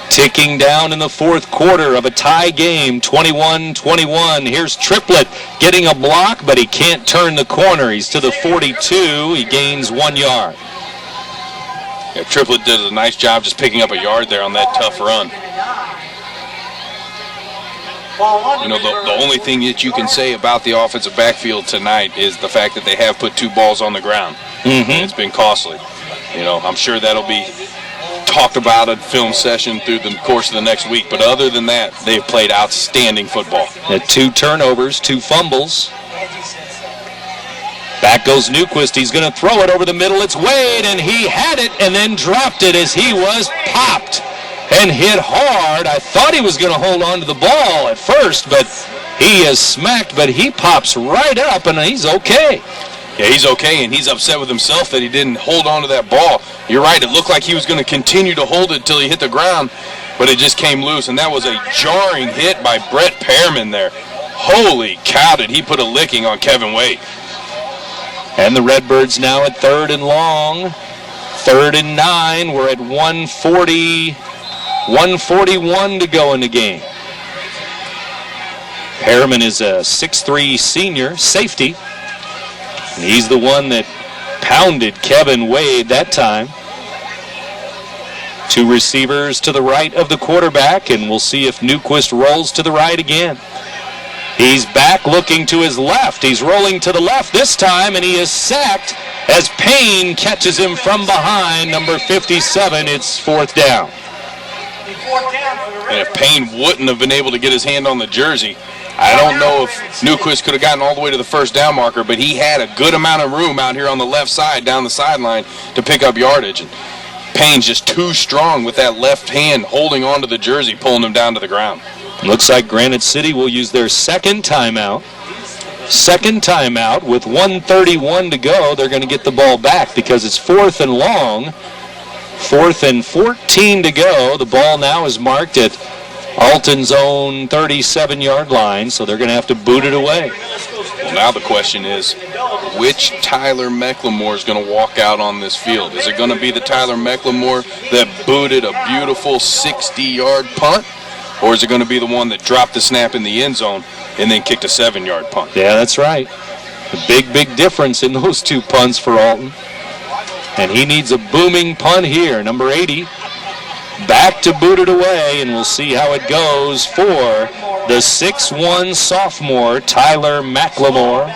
Ticking down in the fourth quarter of a tie game, 21-21. Here's Triplett getting a block, but he can't turn the corner. He's to the 42. He gains 1 yard. Yeah, Triplett did a nice job just picking up a yard there on that tough run. You know, the only thing that you can say about the offensive backfield tonight is the fact that they have put 2 balls on the ground. It's been costly. You know, I'm sure that'll be talked about in film session through the course of the next week. But other than that, they've played outstanding football. 2 turnovers, 2 fumbles. Back goes Newquist. He's going to throw it over the middle. It's Wade, and he had it and then dropped it as he was popped and hit hard. I thought he was going to hold on to the ball at first, but he is smacked, but he pops right up, and he's okay. Yeah, he's okay, and he's upset with himself that he didn't hold on to that ball. You're right, it looked like he was going to continue to hold it until he hit the ground, but it just came loose, and that was a jarring hit by Brett Pearman there. Holy cow, did he put a licking on Kevin Wade. And the Redbirds now at 3rd and long. 3rd and 9. We're at 1:41 to go in the game. Pearman is a 6'3" senior safety. And he's the one that pounded Kevin Wade that time. 2 receivers to the right of the quarterback, and we'll see if Newquist rolls to the right again. He's back looking to his left. He's rolling to the left this time, and he is sacked as Payne catches him from behind. Number 57, it's 4th down. And if Payne wouldn't have been able to get his hand on the jersey, I don't know if Newquist could have gotten all the way to the 1st down marker, but he had a good amount of room out here on the left side, down the sideline, to pick up yardage. And Payne's just too strong with that left hand holding onto the jersey, pulling him down to the ground. Looks like Granite City will use their second timeout. Second timeout with 1:31 to go. They're going to get the ball back because it's 4th and long. 4th and 14 to go. The ball now is marked at Alton's own 37-yard line, so they're going to have to boot it away. Well, now the question is, which Tyler McLemore is going to walk out on this field? Is it going to be the Tyler McLemore that booted a beautiful 60-yard punt? Or is it going to be the one that dropped the snap in the end zone and then kicked a 7-yard punt? Yeah, that's right. A big difference in those two punts for Alton. And he needs a booming punt here. Number 80 back to boot it away, and we'll see how it goes for the 6'1 sophomore, Tyler McLemore.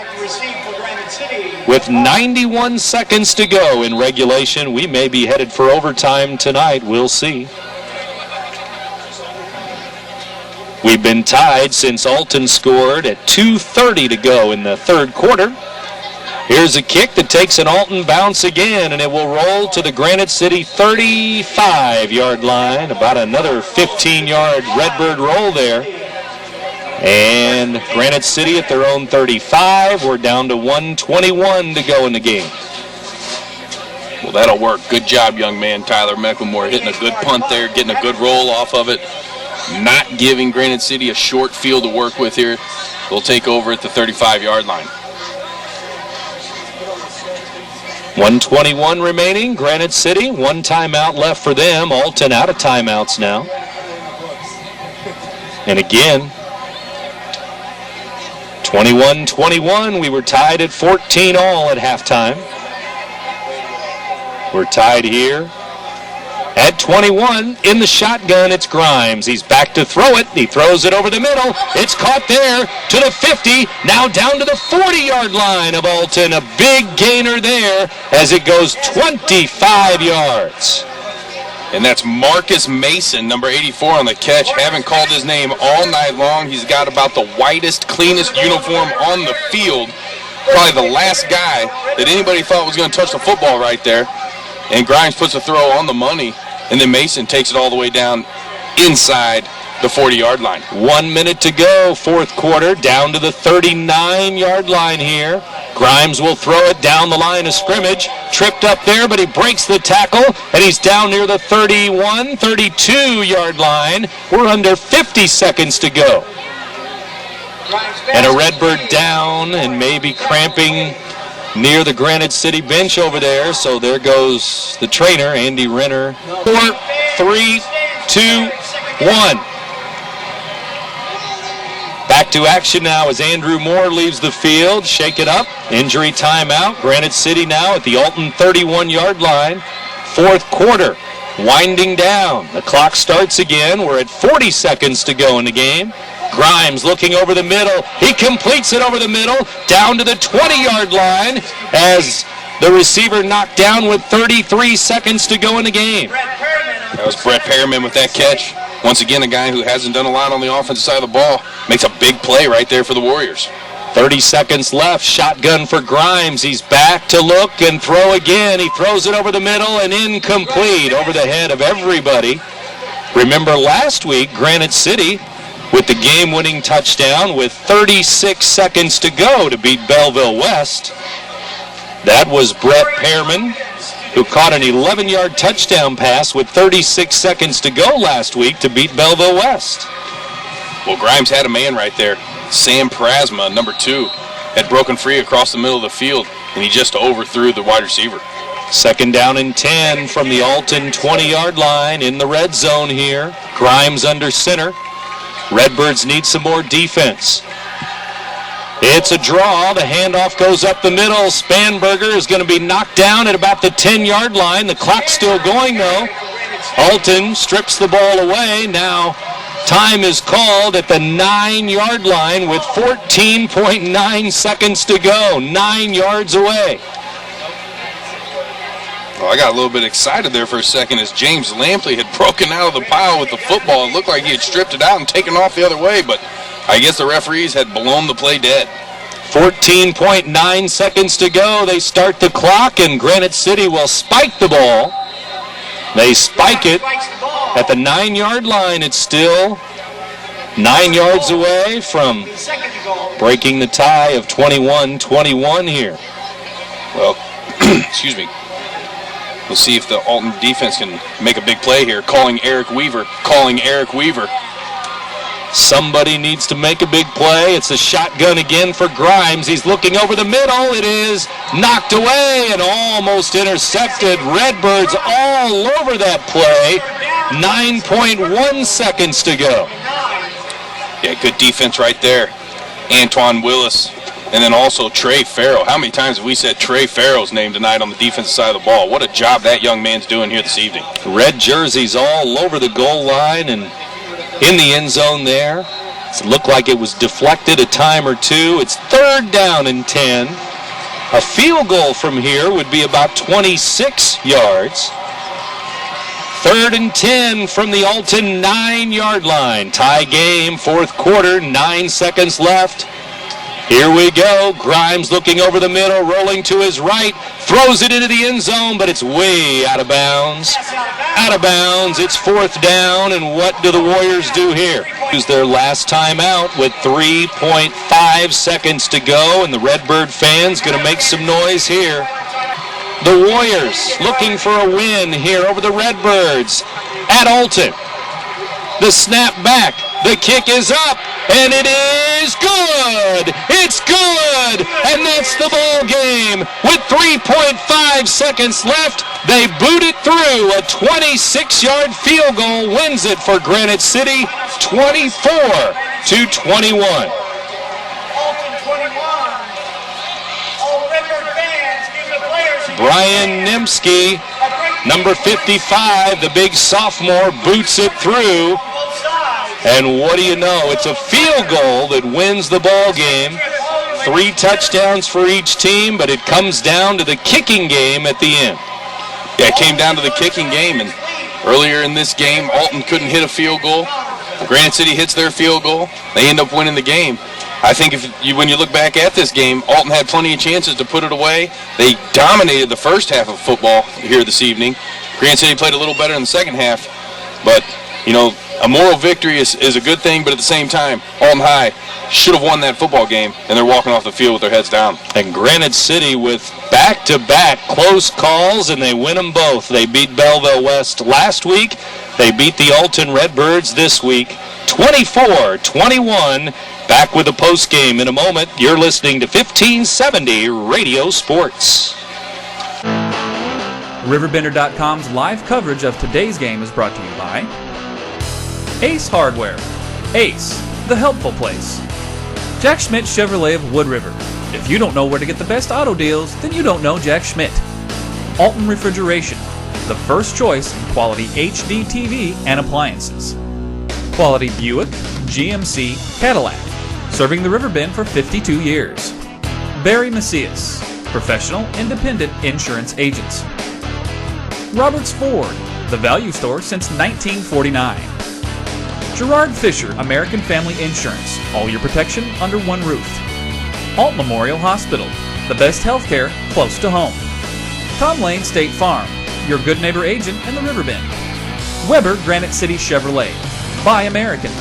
With 91 seconds to go in regulation, we may be headed for overtime tonight. We'll see. We've been tied since Alton scored at 2:30 to go in the third quarter. Here's a kick that takes an Alton bounce again, and it will roll to the Granite City 35-yard line. About another 15-yard Redbird roll there. And Granite City at their own 35. We're down to 1:21 to go in the game. Well, that'll work. Good job, young man. Tyler McLemore hitting a good punt there, getting a good roll off of it. Not giving Granite City a short field to work with here. They'll take over at the 35-yard line. 1:21 remaining. Granite City, one timeout left for them. Alton out of timeouts now. And again, 21-21. We were tied at 14 all at halftime. We're tied here at 21. In the shotgun, it's Grimes. He's back to throw it. He throws it over the middle. It's caught there to the 50. Now down to the 40-yard line of Alton. A big gainer there as it goes 25 yards. And that's Marcus Mason, number 84 on the catch. Haven't called his name all night long. He's got about the whitest, cleanest uniform on the field. Probably the last guy that anybody thought was going to touch the football right there. And Grimes puts a throw on the money, and then Mason takes it all the way down inside the 40-yard line. 1 minute to go, fourth quarter, down to the 39-yard line here. Grimes will throw it down the line of scrimmage. Tripped up there, but he breaks the tackle, and he's down near the 31, 32-yard line. We're under 50 seconds to go. And a Redbird down and maybe cramping near the Granite City bench over there. So there goes the trainer, Andy Renner. 4, 3, 2, 1. Back to action now as Andrew Moore leaves the field. Shake it up. Injury timeout. Granite City now at the Alton 31-yard line. Fourth quarter. Winding down. The clock starts again. We're at 40 seconds to go in the game. Grimes looking over the middle. He completes it over the middle, down to the 20-yard line as the receiver knocked down with 33 seconds to go in the game. That was Brett Perriman with that catch. Once again, a guy who hasn't done a lot on the offensive side of the ball. Makes a big play right there for the Warriors. 30 seconds left. Shotgun for Grimes. He's back to look and throw again. He throws it over the middle and incomplete over the head of everybody. Remember last week, Granite City with the game-winning touchdown with 36 seconds to go to beat Belleville West. That was Brett Pearman, who caught an 11-yard touchdown pass with 36 seconds to go last week to beat Belleville West. Well, Grimes had a man right there. Sam Prasma, number 2, had broken free across the middle of the field, and he just overthrew the wide receiver. Second down and 10 from the Alton 20-yard line in the red zone here. Grimes under center. Redbirds need some more defense. It's a draw. The handoff goes up the middle. Spanberger is going to be knocked down at about the 10-yard line. The clock's still going, though. Alton strips the ball away. Now time is called at the 9-yard line with 14.9 seconds to go. 9 yards away. Well, I got a little bit excited there for a second as James Lampley had broken out of the pile with the football. It looked like he had stripped it out and taken off the other way, but I guess the referees had blown the play dead. 14.9 seconds to go. They start the clock, and Granite City will spike the ball. They spike it at the 9-yard line. It's still 9 yards away from breaking the tie of 21-21 here. Well, excuse me. We'll see if the Alton defense can make a big play here. Calling Eric Weaver. Somebody needs to make a big play. It's a shotgun again for Grimes. He's looking over the middle. It is knocked away and almost intercepted. Redbirds all over that play. 9.1 seconds to go. Yeah, good defense right there. Antoine Willis. And then also Trey Farrell. How many times have we said Trey Farrell's name tonight on the defensive side of the ball? What a job that young man's doing here this evening. Red jerseys all over the goal line and in the end zone there. It looked like it was deflected a time or two. It's 3rd down and 10. A field goal from here would be about 26 yards. 3rd and 10 from the Alton 9-yard line. Tie game, 4th quarter, 9 seconds left. Here we go. Grimes looking over the middle, rolling to his right, throws it into the end zone, but it's way out of bounds. Out of bounds. It's 4th down, and what do the Warriors do here? Use their last timeout with 3.5 seconds to go, and the Redbird fans going to make some noise here. The Warriors looking for a win here over the Redbirds at Alton. The snap back. The kick is up, and it is good! It's good! And that's the ball game. With 3.5 seconds left, they boot it through. A 26-yard field goal wins it for Granite City, 24-21. Brian Nemsky, number 55, the big sophomore, boots it through. And what do you know? It's a field goal that wins the ball game. 3 touchdowns for each team, but it comes down to the kicking game at the end. Yeah, it came down to the kicking game, and earlier in this game, Alton couldn't hit a field goal. Granite City hits their field goal. They end up winning the game. I think when you look back at this game, Alton had plenty of chances to put it away. They dominated the first half of football here this evening. Granite City played a little better in the second half, but, you know, a moral victory is a good thing, but at the same time, Alton High should have won that football game, and they're walking off the field with their heads down. And Granite City with back-to-back close calls, and they win them both. They beat Belleville West last week. They beat the Alton Redbirds this week, 24-21. Back with the postgame in a moment. You're listening to 1570 Radio Sports. RiverBender.com's live coverage of today's game is brought to you by Ace Hardware. Ace, the helpful place. Jack Schmidt Chevrolet of Wood River. If you don't know where to get the best auto deals, then you don't know Jack Schmidt. Alton Refrigeration, the first choice in quality HD TV and appliances. Quality Buick, GMC, Cadillac, serving the River Bend for 52 years. Barry Macias, professional independent insurance agents. Roberts Ford, the value store since 1949. Gerard Fisher, American Family Insurance, all your protection under one roof. Alt Memorial Hospital, the best healthcare close to home. Tom Lane State Farm, your good neighbor agent in the River Bend. Weber Granite City Chevrolet, buy American.